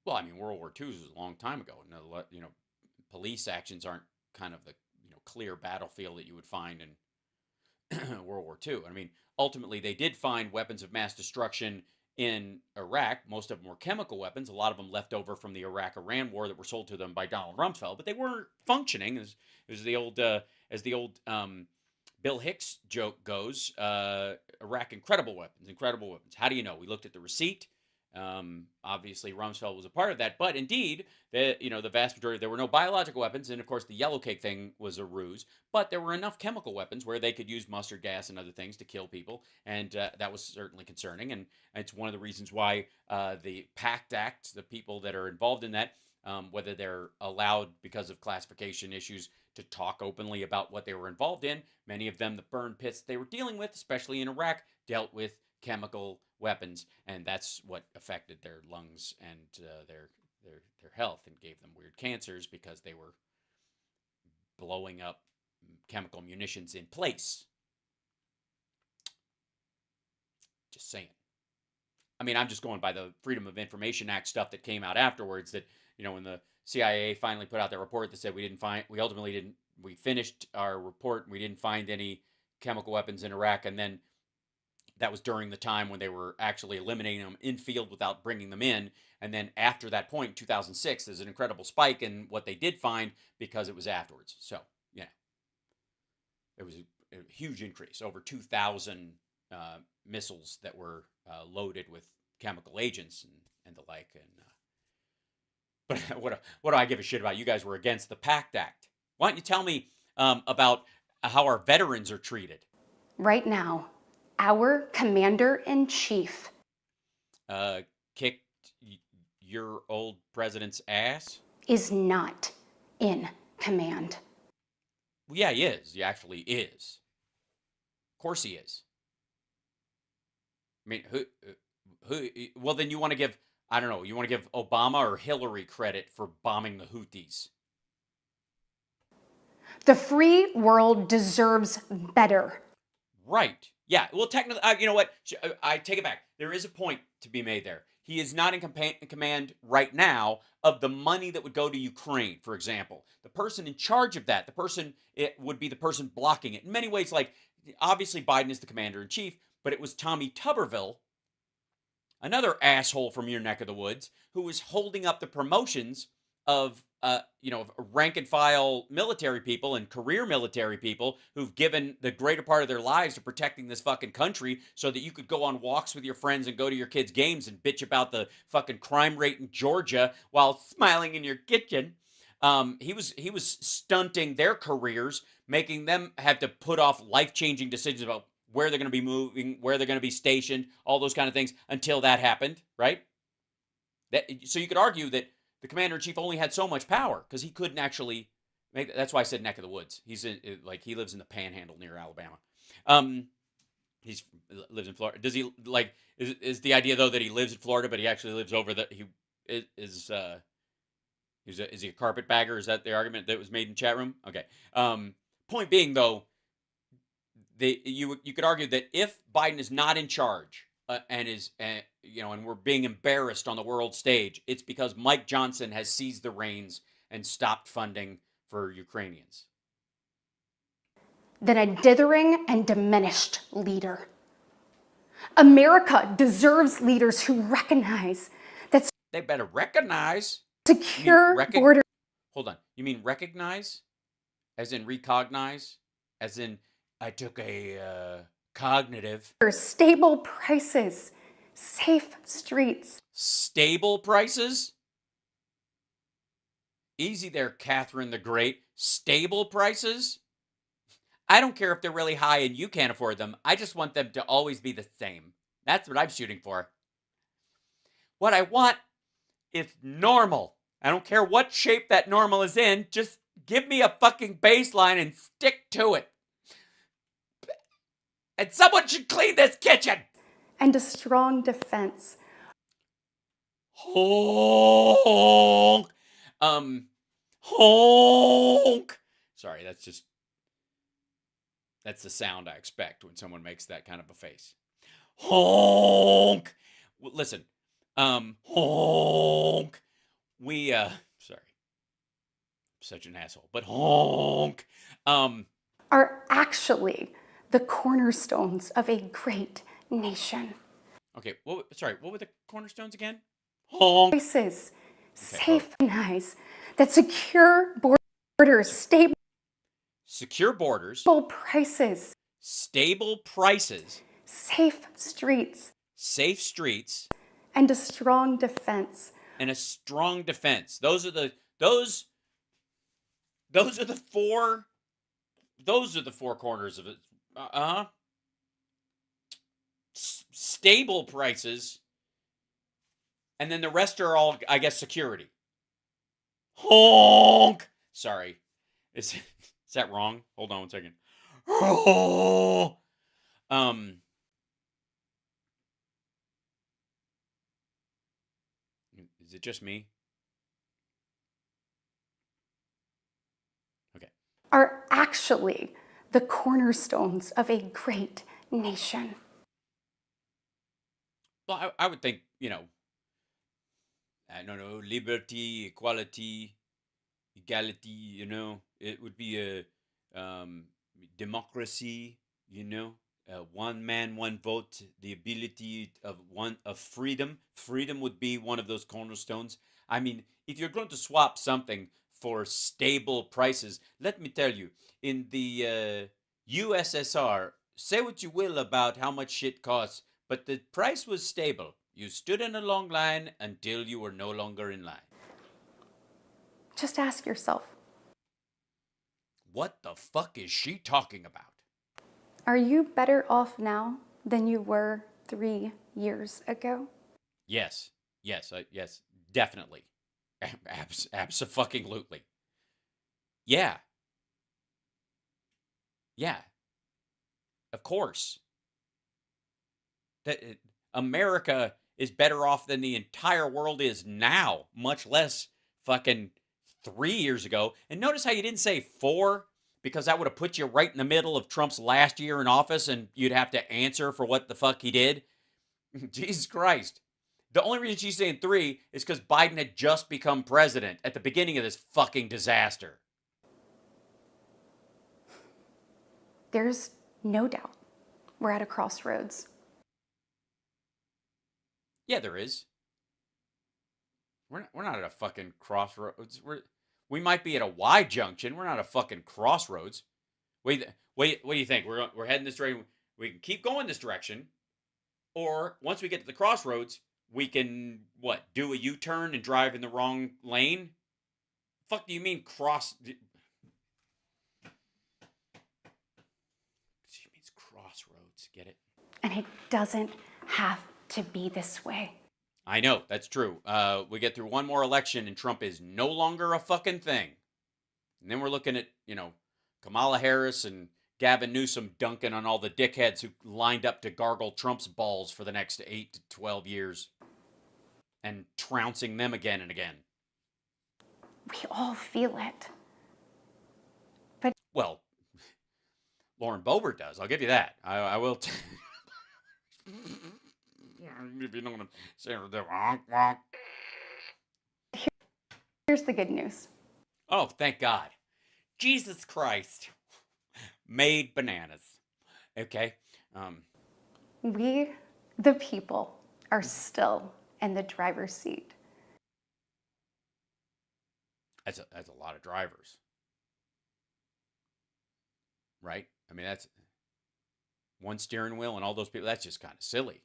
Well, I mean, World War II was a long time ago. Police actions aren't kind of the clear battlefield that you would find in World War II. I mean, ultimately, they did find weapons of mass destruction in Iraq. Most of them were chemical weapons. A lot of them left over from the Iraq-Iran war that were sold to them by Donald Rumsfeld, but they weren't functioning. As the old Bill Hicks joke goes, Iraq, incredible weapons. How do you know? We looked at the receipt. Obviously, Rumsfeld was a part of that, but indeed, the vast majority, there were no biological weapons, and of course, the yellow cake thing was a ruse, but there were enough chemical weapons where they could use mustard gas and other things to kill people, and that was certainly concerning, and it's one of the reasons why the PACT Act, the people that are involved in that, whether they're allowed because of classification issues to talk openly about what they were involved in, many of them, the burn pits they were dealing with, especially in Iraq, dealt with chemical weapons, and that's what affected their lungs and their health, and gave them weird cancers because they were blowing up chemical munitions in place. Just saying. I mean, I'm just going by the Freedom of Information Act stuff that came out afterwards, that when the CIA finally put out their report that said we finished our report and we didn't find any chemical weapons in Iraq, and then that was during the time when they were actually eliminating them in field without bringing them in. And then after that point, 2006, there's an incredible spike in what they did find because it was afterwards. So, it was a huge increase, over 2,000 missiles that were loaded with chemical agents and the like. But what do I give a shit about? You guys were against the PACT Act. Why don't you tell me about how our veterans are treated? Right now, our commander-in-chief kicked your old president's ass? Is not in command. Well, yeah, he is. He actually is. Of course he is. I mean, who? Well, then you want to give, I don't know, you want to give Obama or Hillary credit for bombing the Houthis? The free world deserves better. Right. Yeah. Well, technically, you know what? I take it back. There is a point to be made there. He is not in command right now of the money that would go to Ukraine, for example. The person in charge of that, it would be the person blocking it. In many ways, like, obviously Biden is the commander-in-chief, but it was Tommy Tuberville, another asshole from your neck of the woods, who was holding up the promotions of, of rank and file military people and career military people who've given the greater part of their lives to protecting this fucking country so that you could go on walks with your friends and go to your kids' games and bitch about the fucking crime rate in Georgia while smiling in your kitchen. He was stunting their careers, making them have to put off life-changing decisions about where they're going to be moving, where they're going to be stationed, all those kind of things until that happened, right? So you could argue that the commander-in-chief only had so much power because he couldn't actually make. That's why I said neck of the woods. He lives in the Panhandle near Alabama. He lives in Florida. Does he is the idea though that he lives in Florida, but he actually lives over the is he a carpetbagger? Is that the argument that was made in chat room? Okay. Point being though, you could argue that if Biden is not in charge and we're being embarrassed on the world stage, it's because Mike Johnson has seized the reins and stopped funding for Ukrainians. Than a dithering and diminished leader. America deserves leaders who recognize that they better recognize secure borders. Hold on. You mean recognize? As in recognize? As in I took a cognitive. Stable prices, safe streets. Stable prices? Easy there, Catherine the Great. Stable prices? I don't care if they're really high and you can't afford them. I just want them to always be the same. That's what I'm shooting for. What I want is normal. I don't care what shape that normal is in. Just give me a fucking baseline and stick to it. And someone should clean this kitchen. And a strong defense. Honk. Honk. Sorry, that's the sound I expect when someone makes that kind of a face. Honk. Listen. Honk. Sorry. I'm such an asshole, but honk. Are actually the cornerstones of a great nation. Okay, what were the cornerstones again? Honk. Prices, safe, nice, that secure borders, stable borders, prices, stable prices, safe streets, and a strong defense. Those are the four corners of it. Stable prices, and then the rest are all, I guess, security. Honk. Sorry, is that wrong? Hold on one second. Is it just me? Okay. Are actually the cornerstones of a great nation. Well, I would think, I don't know, liberty, equality, equality, it would be a democracy, one man, one vote, the ability of freedom. Freedom would be one of those cornerstones. I mean, if you're going to swap something for stable prices, let me tell you, in the USSR, say what you will about how much shit costs, but the price was stable. You stood in a long line until you were no longer in line. Just ask yourself, what the fuck is she talking about? Are you better off now than you were 3 years ago? Yes, definitely. Abso-fucking-lutely. Yeah. Of course. That America is better off than the entire world is now, much less fucking 3 years ago. And notice how you didn't say 4, because that would have put you right in the middle of Trump's last year in office and you'd have to answer for what the fuck he did. Jesus Christ. The only reason she's saying 3 is because Biden had just become president at the beginning of this fucking disaster. There's no doubt we're at a crossroads. Yeah, there is. We're not at a fucking crossroads. We might be at a Y junction. We're not a fucking crossroads. Wait, what do you think? We're heading this direction. We can keep going this direction, or once we get to the crossroads, we can do a U-turn and drive in the wrong lane? Fuck, do you mean cross? She means crossroads. Get it? And it doesn't have to be this way. I know, that's true. We get through one more election and Trump is no longer a fucking thing. And then we're looking at, Kamala Harris and Gavin Newsom dunking on all the dickheads who lined up to gargle Trump's balls for the next 8 to 12 years. And trouncing them again and again. We all feel it. Well, Lauren Boebert does. I'll give you that. I will. If you know what I'm saying. Wonk, wonk. Here's the good news. Oh, thank God. Jesus Christ. Made bananas. Okay. We, the people, are still in the driver's seat. That's a lot of drivers. Right? I mean, that's one steering wheel and all those people. That's just kind of silly.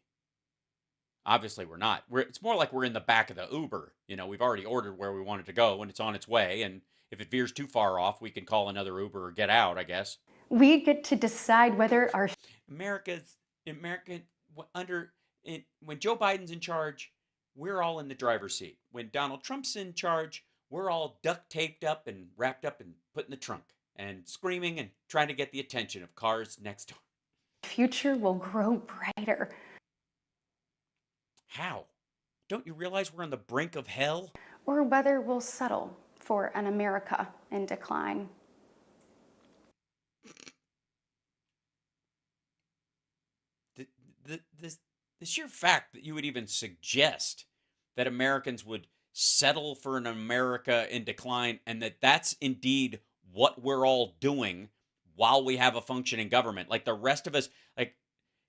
Obviously, we're not. It's more like we're in the back of the Uber. We've already ordered where we want it to go, and it's on its way. And if it veers too far off, we can call another Uber or get out, I guess. We get to decide whether our when Joe Biden's in charge, we're all in the driver's seat. When Donald Trump's in charge, we're all duct taped up and wrapped up and put in the trunk and screaming and trying to get the attention of cars next door. future will grow brighter. How? Don't you realize we're on the brink of hell? Or whether we'll settle for an America in decline. The sheer fact that you would even suggest that Americans would settle for an America in decline, and that's indeed what we're all doing while we have a functioning government. Like the rest of us, like,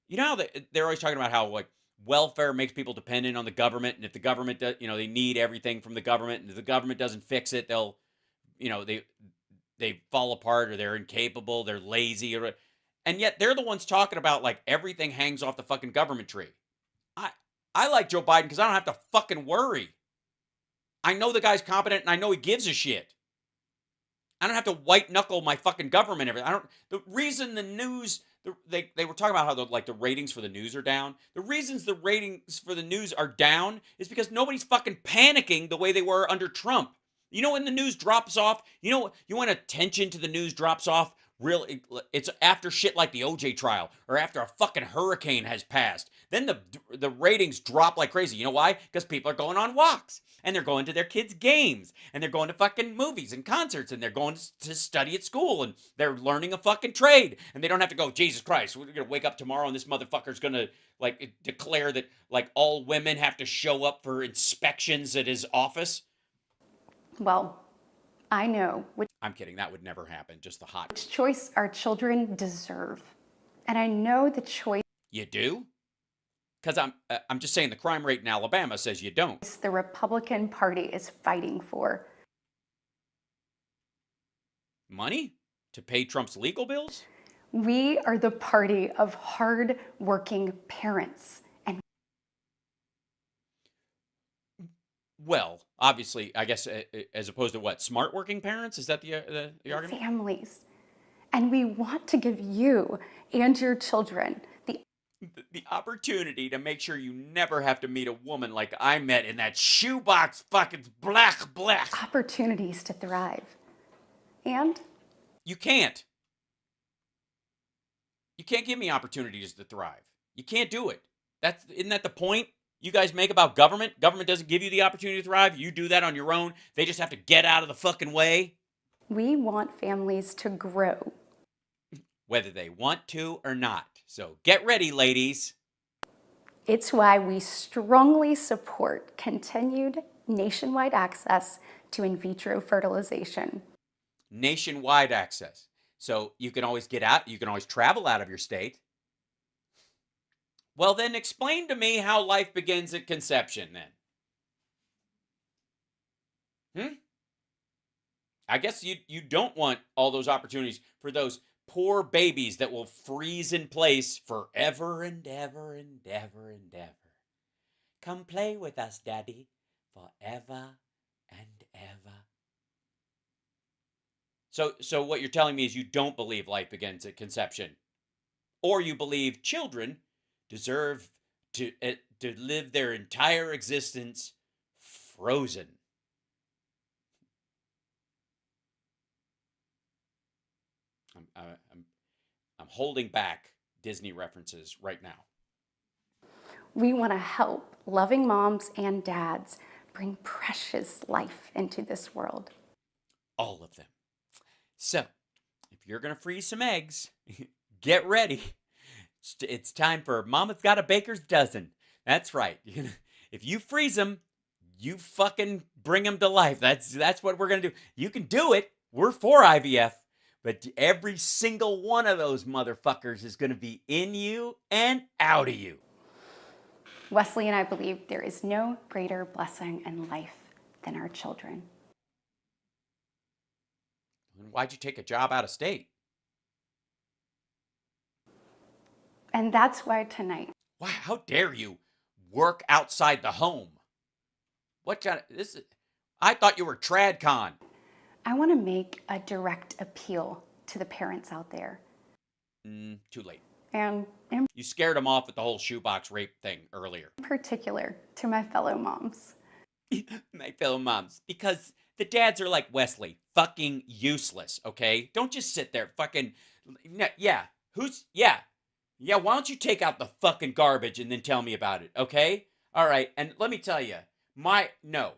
you know how they're always talking about how, like, welfare makes people dependent on the government, and if the government does, they need everything from the government, and if the government doesn't fix it, they'll, they fall apart, or they're incapable, they're lazy, and yet they're the ones talking about, like, everything hangs off the fucking government tree. I like Joe Biden because I don't have to fucking worry. I know the guy's competent, and I know he gives a shit. I don't have to white knuckle my fucking government. The reason the news, they were talking about how the ratings for the news are down. The reasons the ratings for the news are down is because nobody's fucking panicking the way they were under Trump. You know when the news drops off? You when attention to the news drops off? Really, it's after shit like the OJ trial or after a fucking hurricane has passed. Then the ratings drop like crazy. You know why? Because people are going on walks and they're going to their kids' games and they're going to fucking movies and concerts and they're going to study at school and they're learning a fucking trade and they don't have to go, Jesus Christ, we're gonna wake up tomorrow and this motherfucker's gonna declare that all women have to show up for inspections at his office. Well, I know which I'm kidding. That would never happen. Just the hot choice our children deserve. And I know the choice You do? Because I'm just saying the crime rate in Alabama says you don't. the Republican Party is fighting for. Money? To pay Trump's legal bills? We are the party of hard-working parents. And Well, obviously, I guess as opposed to what? Smart working parents? Is that the argument? families. And we want to give you and your children The opportunity to make sure you never have to meet a woman like I met in that shoebox fucking black. opportunities to thrive. And You can't. You can't give me opportunities to thrive. You can't do it. Isn't that the point you guys make about government? Government doesn't give you the opportunity to thrive. You do that on your own. They just have to get out of the fucking way. we want families to grow. Whether they want to or not. So get ready, ladies. It's why we strongly support continued nationwide access to in vitro fertilization. Nationwide access. So you can always get out. You can always travel out of your state. Well, then explain to me how life begins at conception, then. I guess you don't want all those opportunities for those poor babies that will freeze in place forever and ever and ever and ever. Come play with us, Daddy, forever and ever. So what you're telling me is you don't believe life begins at conception, or you believe children deserve to live their entire existence frozen. I'm holding back Disney references right now. We want to help loving moms and dads bring precious life into this world. All of them. So, if you're going to freeze some eggs, get ready. It's time for Mama's Got a Baker's Dozen. That's right. If you freeze them, you fucking bring them to life. That's what we're going to do. You can do it. We're for IVF. But every single one of those motherfuckers is going to be in you and out of you. Wesley and I believe there is no greater blessing in life than our children. Why'd you take a job out of state? And that's why tonight. Wow, how dare you work outside the home? What kind of, this is, I thought you were TradCon. I want to make a direct appeal to the parents out there. Too late. And in You scared them off with the whole shoebox rape thing earlier. particular to my fellow moms. My fellow moms. Because the dads are like Wesley. Fucking useless, okay? Don't just sit there fucking... Yeah. Yeah, why don't you take out the fucking garbage and then tell me about it, okay? All right, and let me tell you, no.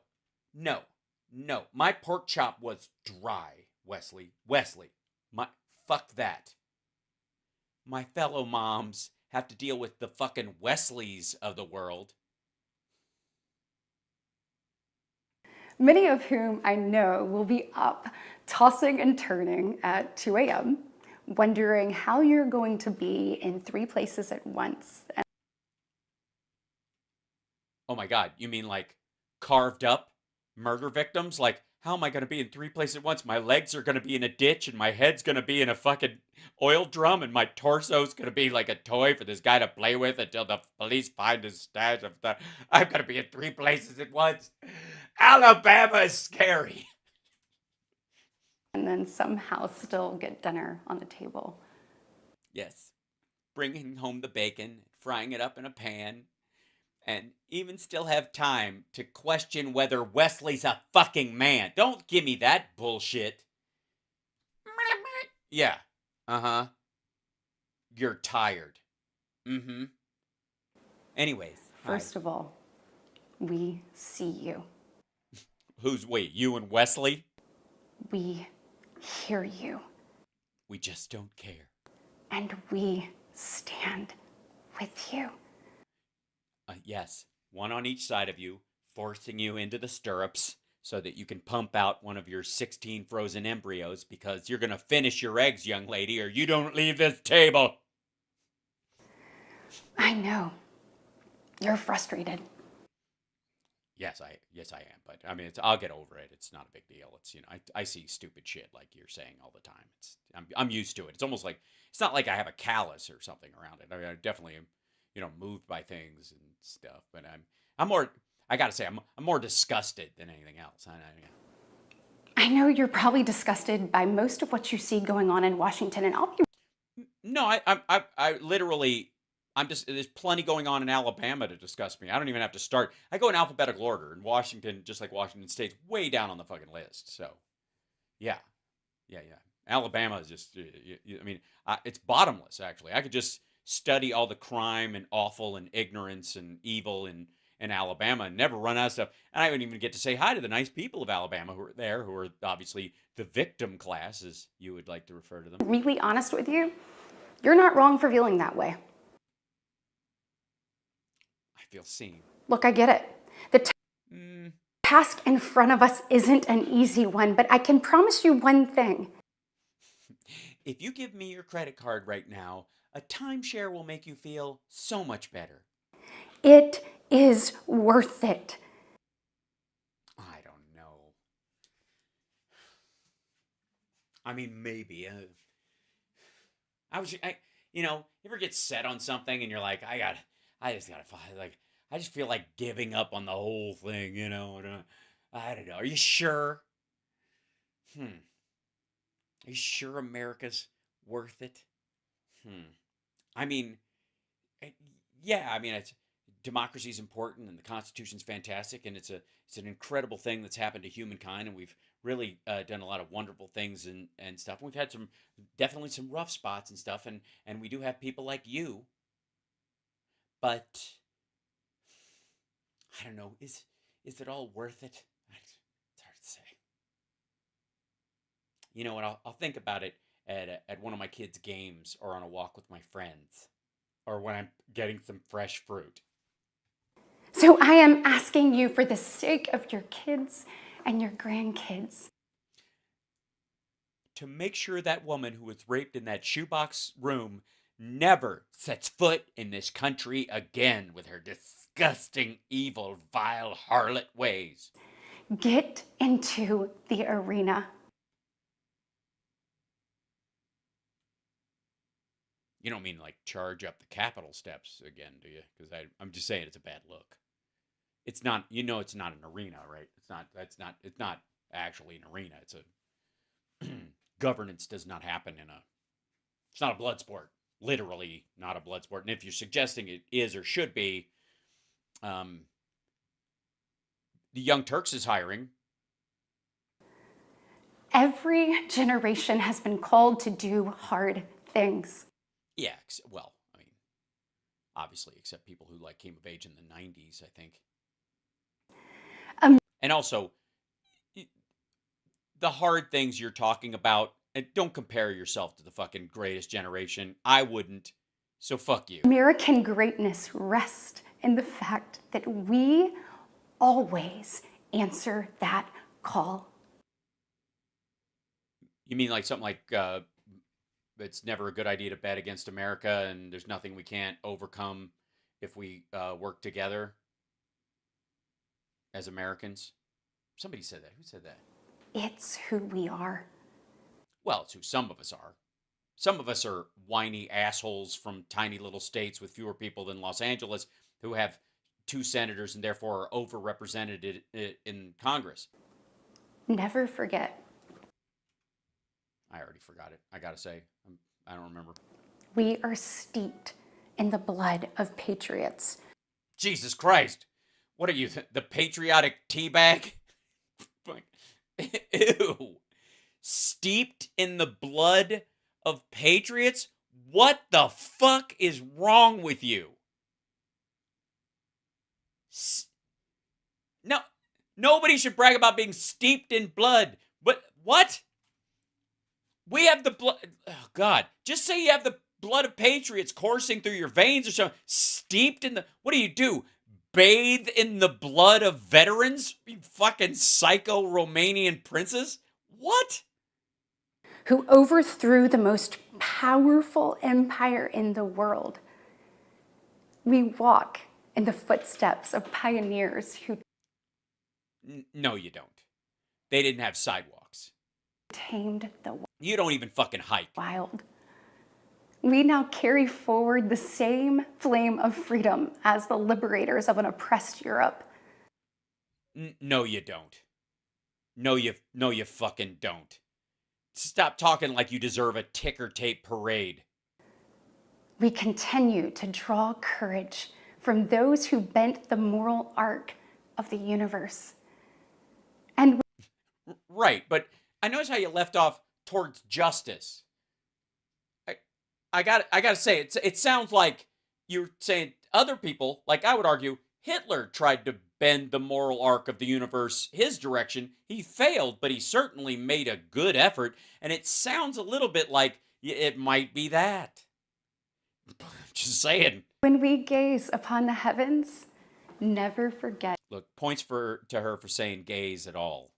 My pork chop was dry, Wesley. Fuck that. My fellow moms have to deal with the fucking Wesleys of the world. Many of whom I know will be up, tossing and turning at 2 a.m., wondering how you're going to be in 3 places at once. Oh my God, you mean like carved up murder victims? Like, how am I going to be in 3 places at once? My legs are going to be in a ditch, and my head's going to be in a fucking oil drum, and my torso's going to be like a toy for this guy to play with until the police find his stash of the... I'm going to be in 3 places at once. Alabama is scary. And then somehow still get dinner on the table. Yes. Bringing home the bacon, frying it up in a pan, and even still have time to question whether Wesley's a fucking man. Don't give me that bullshit. Yeah. Uh-huh. You're tired. Mm-hmm. Anyways. First of all, we see you. Who's we? You and Wesley? We hear you. We just don't care. And we stand with you. Yes, one on each side of you, forcing you into the stirrups so that you can pump out one of your 16 frozen embryos, because you're going to finish your eggs, young lady, or you don't leave this table. I know. You're frustrated. Yes, I am. But I mean, I'll get over it. It's not a big deal. It's, I see stupid shit like you're saying all the time. I'm used to it. It's almost like, it's not like I have a callus or something around it. I mean, I definitely am, moved by things and stuff. But I'm more, I gotta say, I'm more disgusted than anything else. I know you're probably disgusted by most of what you see going on in Washington, and I'll be... No, I literally, there's plenty going on in Alabama to disgust me. I don't even have to start. I go in alphabetical order, and Washington, just like Washington State's way down on the fucking list. So, yeah. Alabama is just, it's bottomless, actually. I could just study all the crime and awful and ignorance and evil in Alabama and never run out of stuff. And I wouldn't even get to say hi to the nice people of Alabama who are there, who are obviously the victim class, as you would like to refer to them. Really honest with you, you're not wrong for feeling that way. I feel seen. Look, I get it. The task in front of us isn't an easy one, but I can promise you one thing. If you give me your credit card right now, A timeshare will make you feel so much better. It is worth it. I don't know. I mean, maybe. You ever get set on something and you're like, I just feel like giving up on the whole thing, I don't know. Are you sure? Are you sure America's worth it? I mean, yeah, I mean, democracy's important and the Constitution's fantastic, and it's an incredible thing that's happened to humankind, and we've really done a lot of wonderful things and stuff. We've had definitely some rough spots and stuff, and we do have people like you. But I don't know, is it all worth it? It's hard to say. You know what? I'll think about it at one of my kids' games, or on a walk with my friends, or when I'm getting some fresh fruit. So I am asking you, for the sake of your kids and your grandkids, to make sure that woman who was raped in that shoebox room never sets foot in this country again with her disgusting, evil, vile, harlot ways. get into the arena. You don't mean like charge up the Capitol steps again, do you? Because I'm just saying it's a bad look. It's not, it's not an arena, right? It's not actually an arena. It's a governance does not happen it's not a blood sport. Literally not a blood sport. And if you're suggesting it is or should be, the Young Turks is hiring. Every generation has been called to do hard things. Yeah, well, I mean, obviously, except people who came of age in the 90s, I think. And also, the hard things you're talking about, and don't compare yourself to the fucking greatest generation. I wouldn't, so fuck you. American greatness rests in the fact that we always answer that call. You mean like something like, it's never a good idea to bet against America, and there's nothing we can't overcome if we work together as Americans? Somebody said that. Who said that? It's who we are. Well, it's who some of us are. Some of us are whiny assholes from tiny little states with fewer people than Los Angeles who have 2 senators and therefore are overrepresented in Congress. Never forget. I already forgot it. I gotta say, I don't remember. We are steeped in the blood of patriots. Jesus Christ. What are you, the patriotic teabag? Ew. Steeped in the blood of patriots? What the fuck is wrong with you? No, nobody should brag about being steeped in blood. But what? We have the blood. Oh, God. Just say you have the blood of patriots coursing through your veins or something. Steeped in the. What do? Bathe in the blood of veterans? You fucking psycho Romanian princes? What? Who overthrew the most powerful empire in the world. We walk in the footsteps of pioneers who No, you don't. They didn't have sidewalks. tamed the You don't even fucking hike. wild. We now carry forward the same flame of freedom as the liberators of an oppressed Europe. No, you don't. No, you fucking don't. Stop talking like you deserve a ticker tape parade. We continue to draw courage from those who bent the moral arc of the universe. And Right, but I notice how you left off towards justice. I gotta say, it sounds like you're saying other people, like I would argue, Hitler tried to bend the moral arc of the universe his direction. He failed, but he certainly made a good effort, and it sounds a little bit like it might be that. Just saying. when we gaze upon the heavens, never forget. Look, points to her for saying gays at all.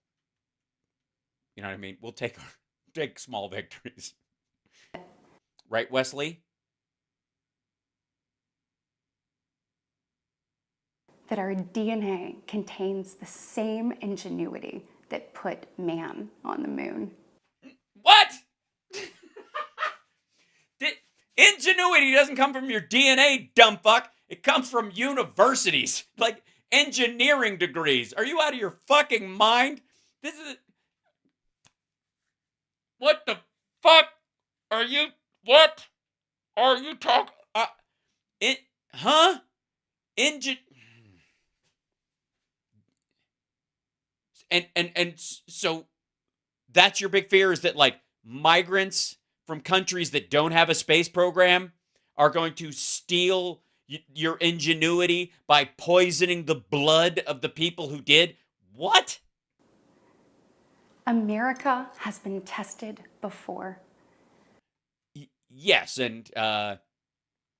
You know what I mean? We'll take small victories. Right, Wesley? that our DNA contains the same ingenuity that put man on the moon. What? Ingenuity doesn't come from your DNA, dumb fuck. It comes from universities, like engineering degrees. Are you out of your fucking mind? This is... What the fuck are you... What are you talking... Huh? And so that's your big fear, is that like migrants from countries that don't have a space program are going to steal your ingenuity by poisoning the blood of the people who did? What? America has been tested before. Yes, and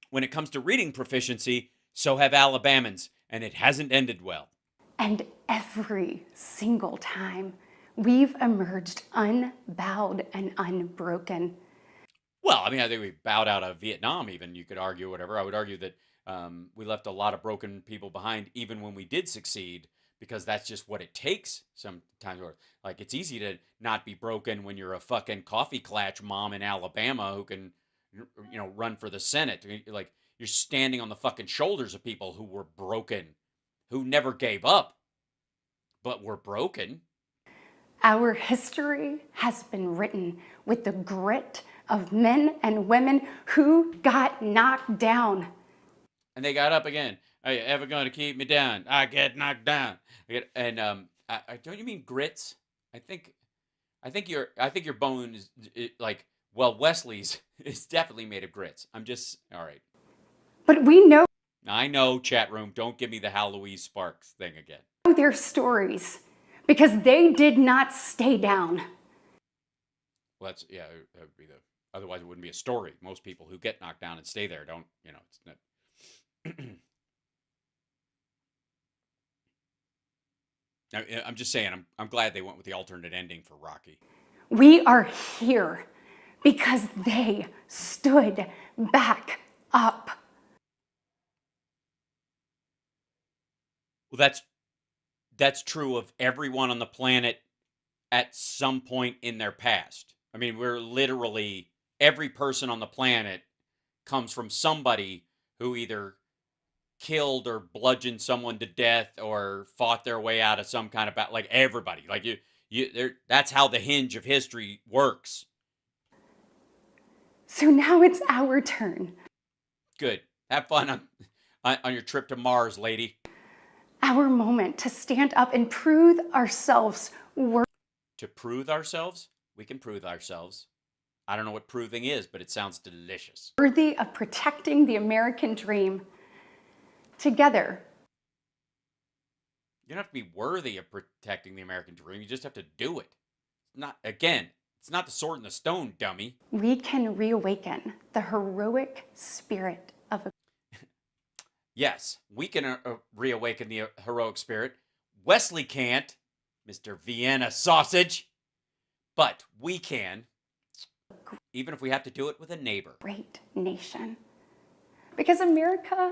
when it comes to reading proficiency, so have Alabamans, and it hasn't ended well. And every single time, we've emerged unbowed and unbroken. Well, I mean, I think we bowed out of Vietnam even, you could argue, whatever. I would argue that we left a lot of broken people behind even when we did succeed, because that's just what it takes sometimes. Like, it's easy to not be broken when you're a fucking coffee clutch mom in Alabama who can, you know, run for the Senate. Like, you're standing on the fucking shoulders of people who were broken, who never gave up, but were broken. Our history has been written with the grit of men and women who got knocked down. And they got up again. Are you ever going to keep me down? I get knocked down. And don't you mean grits? I think your bone is like, well, Wesley's is definitely made of grits. I'm just, all right. But we know I know, chat room. Don't give me the Hal Louise Sparks thing again. their stories because they did not stay down. Well, that would be otherwise it wouldn't be a story. Most people who get knocked down and stay there don't, you know, it's not. I'm just saying, I'm glad they went with the alternate ending for Rocky. We are here because they stood back up. Well, that's true of everyone on the planet at some point in their past. I mean, we're literally, every person on the planet comes from somebody who either killed or bludgeoned someone to death or fought their way out of some kind of battle. Like everybody, like that's how the hinge of history works. So now it's our turn. Good. Have fun on your trip to Mars, lady. Our moment to stand up and prove ourselves worthy. To prove ourselves? We can prove ourselves. I don't know what proving is, but it sounds delicious. Worthy of protecting the American dream. Together. You don't have to be worthy of protecting the American dream. You just have to do it. It's not the sword and the stone, dummy. We can reawaken the heroic spirit of a... Yes, we can reawaken the heroic spirit. Wesley can't, Mr. Vienna Sausage. But we can, even if we have to do it with a neighbor. Great nation. Because America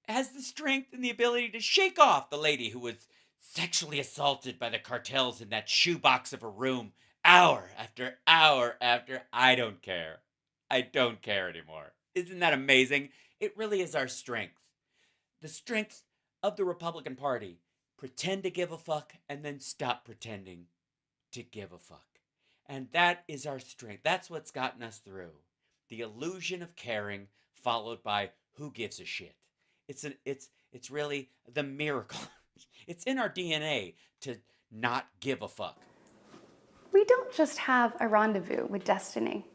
has the strength and the ability to shake off the lady who was sexually assaulted by the cartels in that shoebox of a room hour after hour after. I don't care. I don't care anymore. Isn't that amazing? It really is our strength. The strength of the Republican Party. Pretend to give a fuck and then stop pretending to give a fuck. And that is our strength. That's what's gotten us through. The illusion of caring followed by who gives a shit. It's really the miracle. It's in our DNA to not give a fuck. We don't just have a rendezvous with destiny.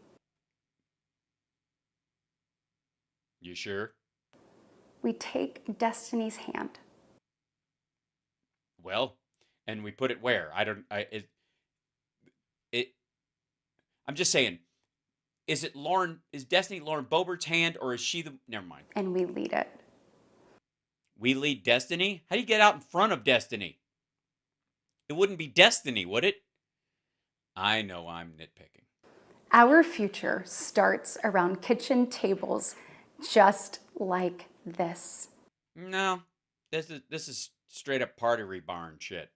You sure? We take destiny's hand. Well, and we put it where? I'm just saying, is Destiny Lauren Boebert's hand, or is she never mind. And we lead it. We lead Destiny? How do you get out in front of Destiny? It wouldn't be Destiny, would it? I know I'm nitpicking. Our future starts around kitchen tables just like this. No, this is straight up party barn shit.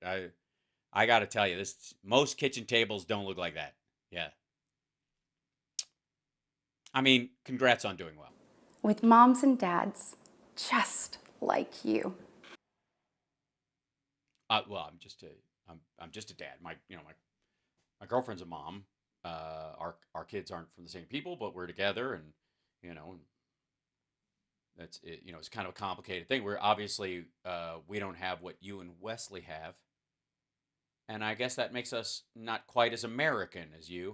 I got to tell you, most kitchen tables don't look like that. Yeah. I mean, congrats on doing well. With moms and dads just like you. Well, I'm just a dad. My girlfriend's a mom. Our kids aren't from the same people, but we're together, and that's it. It's kind of a complicated thing. We're obviously we don't have what you and Wesley have, and I guess that makes us not quite as American as you.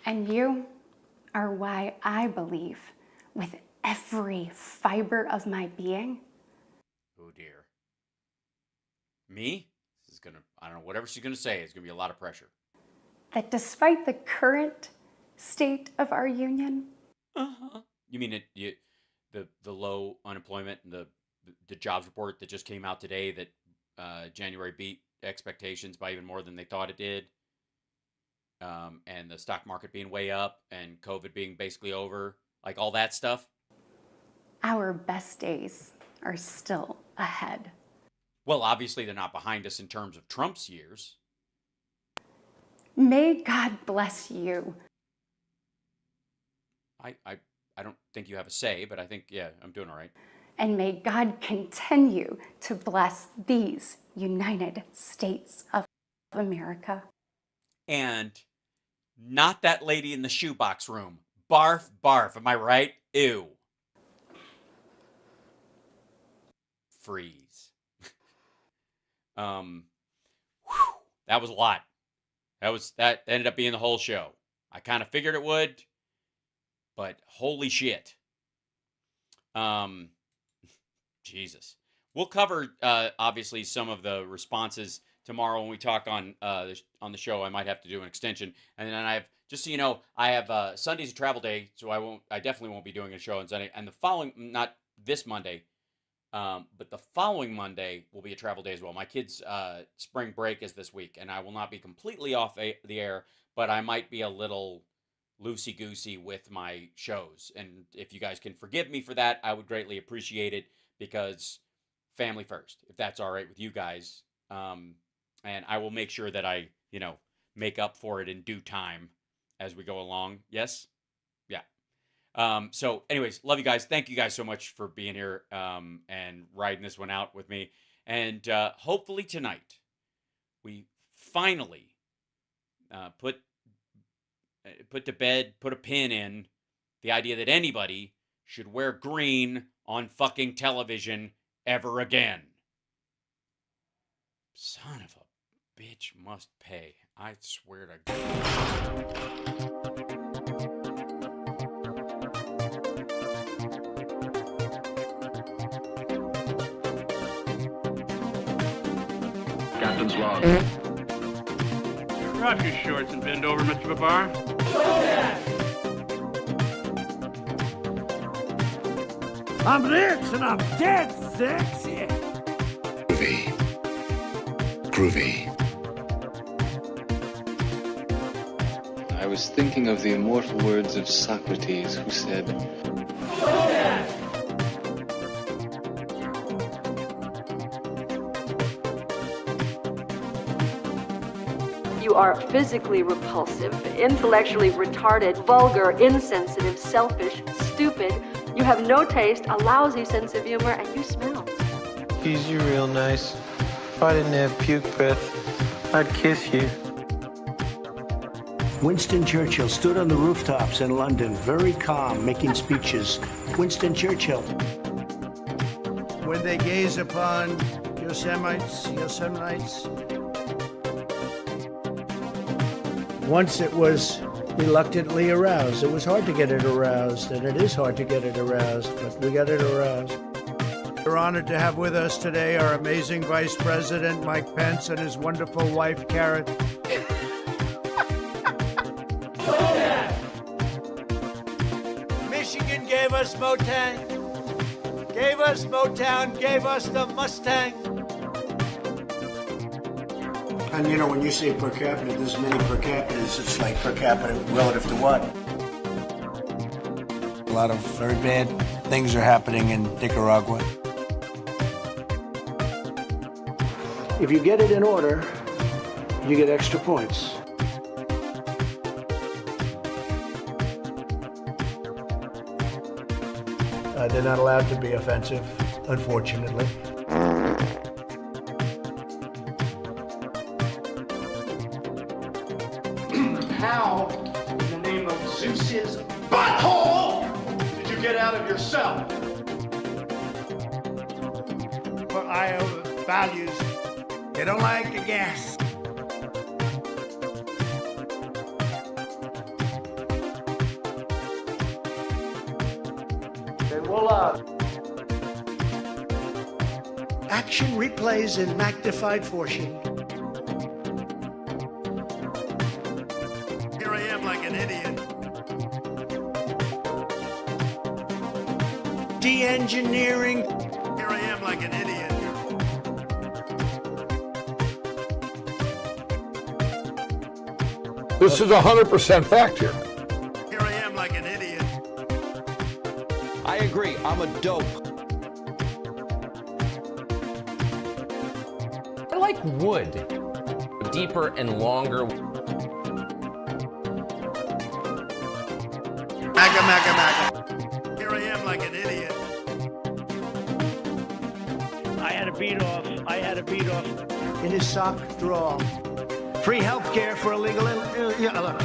And you are why I believe with every fiber of my being. Oh dear. Me? This is I don't know, whatever she's gonna say, it's gonna be a lot of pressure. That despite the current state of our union. You mean the low unemployment and the jobs report that just came out today that January beat expectations by even more than they thought it did? And the stock market being way up and COVID being basically over, like all that stuff? Our best days are still ahead. Well, obviously they're not behind us in terms of Trump's years. May God bless you. I don't think you have a say, but I think, yeah, I'm doing all right. And may God continue to bless these United States of America. And not that lady in the shoebox room. Barf, barf. Am I right? Ew. Freeze. That was a lot. That ended up being the whole show. I kind of figured it would, but holy shit. Jesus. We'll cover obviously some of the responses tomorrow when we talk on the show. I might have to do an extension, and then I have, just so you know, I have Sunday's a travel day, so I definitely won't be doing a show on Sunday. And the following, not this Monday, but the following Monday will be a travel day as well. My kids' spring break is this week, and I will not be completely off the air, but I might be a little loosey-goosey with my shows. And if you guys can forgive me for that, I would greatly appreciate it, because family first, if that's all right with you guys. And I will make sure that I, make up for it in due time as we go along. Yes? Yeah. So anyways, love you guys. Thank you guys so much for being here and riding this one out with me. And hopefully tonight we finally put to bed, put a pin in the idea that anybody should wear green on fucking television ever again. Son of a bitch must pay. I swear to God. Captain's log. Drop your shorts and bend over, Mr. Babar. I'm rich and I'm dead sexy. Groovy. I was thinking of the immortal words of Socrates, who said, You are physically repulsive, intellectually retarded, vulgar, insensitive, selfish, stupid. You have no taste, a lousy sense of humor, and you smell. He's you real nice. If I didn't have puke breath, I'd kiss you. Winston Churchill stood on the rooftops in London, very calm, making speeches. Winston Churchill. When they gaze upon Yosemites, once it was reluctantly aroused. It was hard to get it aroused, and it is hard to get it aroused, but we got it aroused. We're honored to have with us today our amazing Vice President, Mike Pence, and his wonderful wife, Karen. Michigan gave us Motown, gave us Motown, gave us the Mustang. And when you say per capita, there's many per capitas. It's like per capita relative to what? A lot of very bad things are happening in Nicaragua. If you get it in order, you get extra points. They're not allowed to be offensive, unfortunately. How, in the name of Zeus's butthole, did you get out of your cell? For Iowa values, they don't like the gas. Then voila. Action replays in magnified fortune. Here I am like an idiot. De-engineering. Here I am like an idiot. This is 100% fact here. Here I am like an idiot. I agree. I'm a dope. I like wood. Deeper and longer. Maga. Here I am like an idiot. I had a beat off. In his sock drawer. Free health care for illegal. Yeah, look.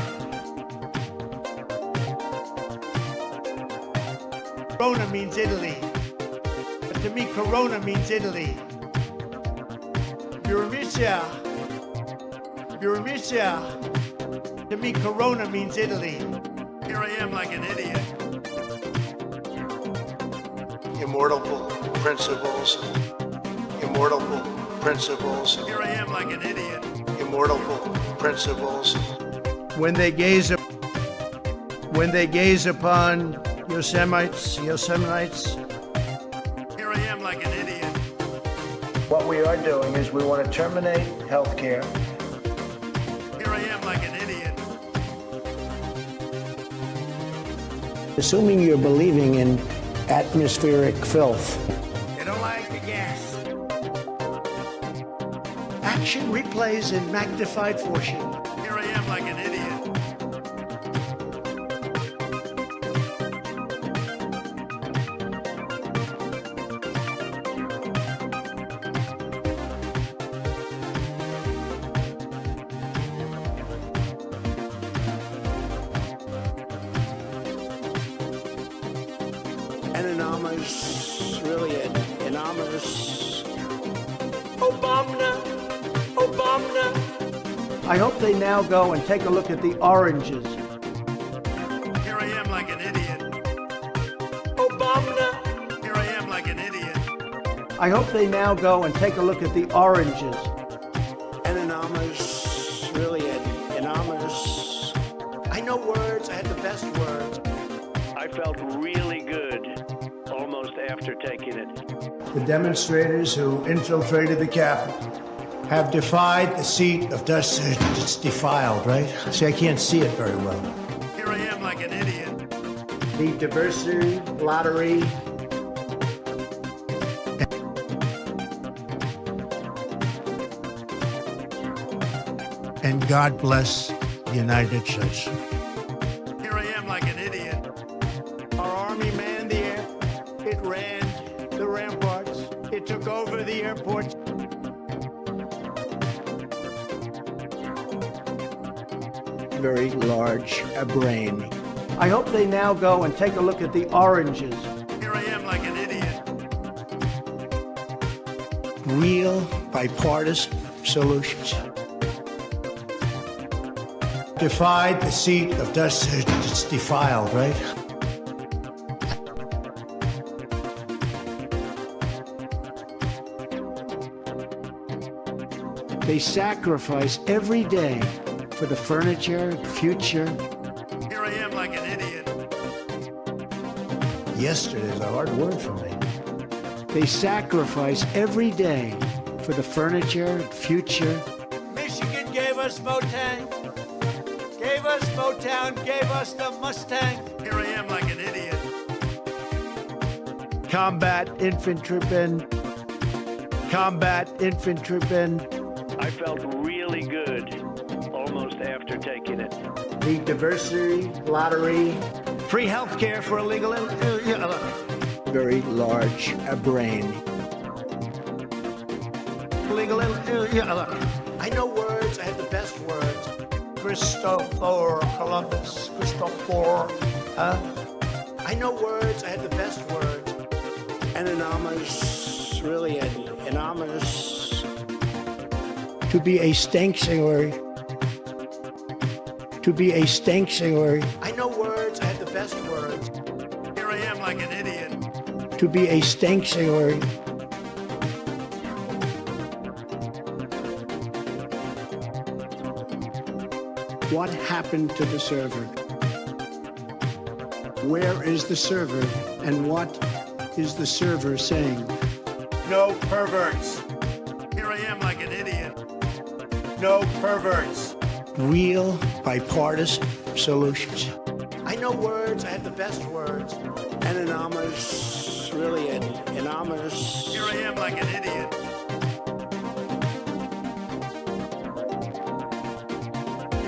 Corona means Italy. But to me, Corona means Italy. Buramicia. To me, Corona means Italy. Here I am like an idiot. Immortal principles. Here I am like an idiot. Immortal principles. When they gaze upon Yosemite. Here I am like an idiot. What we are doing is we want to terminate health care. Here I am like an idiot. Assuming you're believing in atmospheric filth. They don't like the gas. Action replays in magnified fortune. Here I am like an idiot. Anonymous, really anonymous. Obama. I hope they now go and take a look at the oranges. Here I am like an idiot. Obama. Here I am like an idiot. I hope they now go and take a look at the oranges. Anonymous, really anonymous. I know words, I had the best words. I felt really good almost after taking it. The demonstrators who infiltrated the Capitol have defied the seat of dust. It's defiled, right? See, I can't see it very well. Here I am like an idiot. The diversity lottery. And God bless the United States. Here I am like an idiot. Our army manned the air. It ran the ramparts. It took over the airports. Very large brain. I hope they now go and take a look at the oranges. Here I am like an idiot. Real bipartisan solutions. Defied the seat of dust. It's defiled, right? They sacrifice every day for the furniture, future. Here I am like an idiot. Yesterday's a hard word for me. They sacrifice every day for the furniture, future. Michigan gave us Motown. Gave us Motown, gave us the Mustang. Here I am like an idiot. Combat infantrymen. I felt really good almost after taking it. The diversity lottery, free health care for illegal, very large brain. Illegal, I know words, I have the best words. Christopher Columbus, Christopher, I know words, I have the best words. Anonymous, really anonymous. To be a stank singer. To be a stank singer. I know words, I have the best words. Here I am like an idiot. To be a stank singer. What happened to the server? Where is the server? And what is the server saying? No perverts. Here I am like an idiot. No perverts. Real bipartisan solutions. I know words, I have the best words. Anonymous, really anonymous. Here I am like an idiot.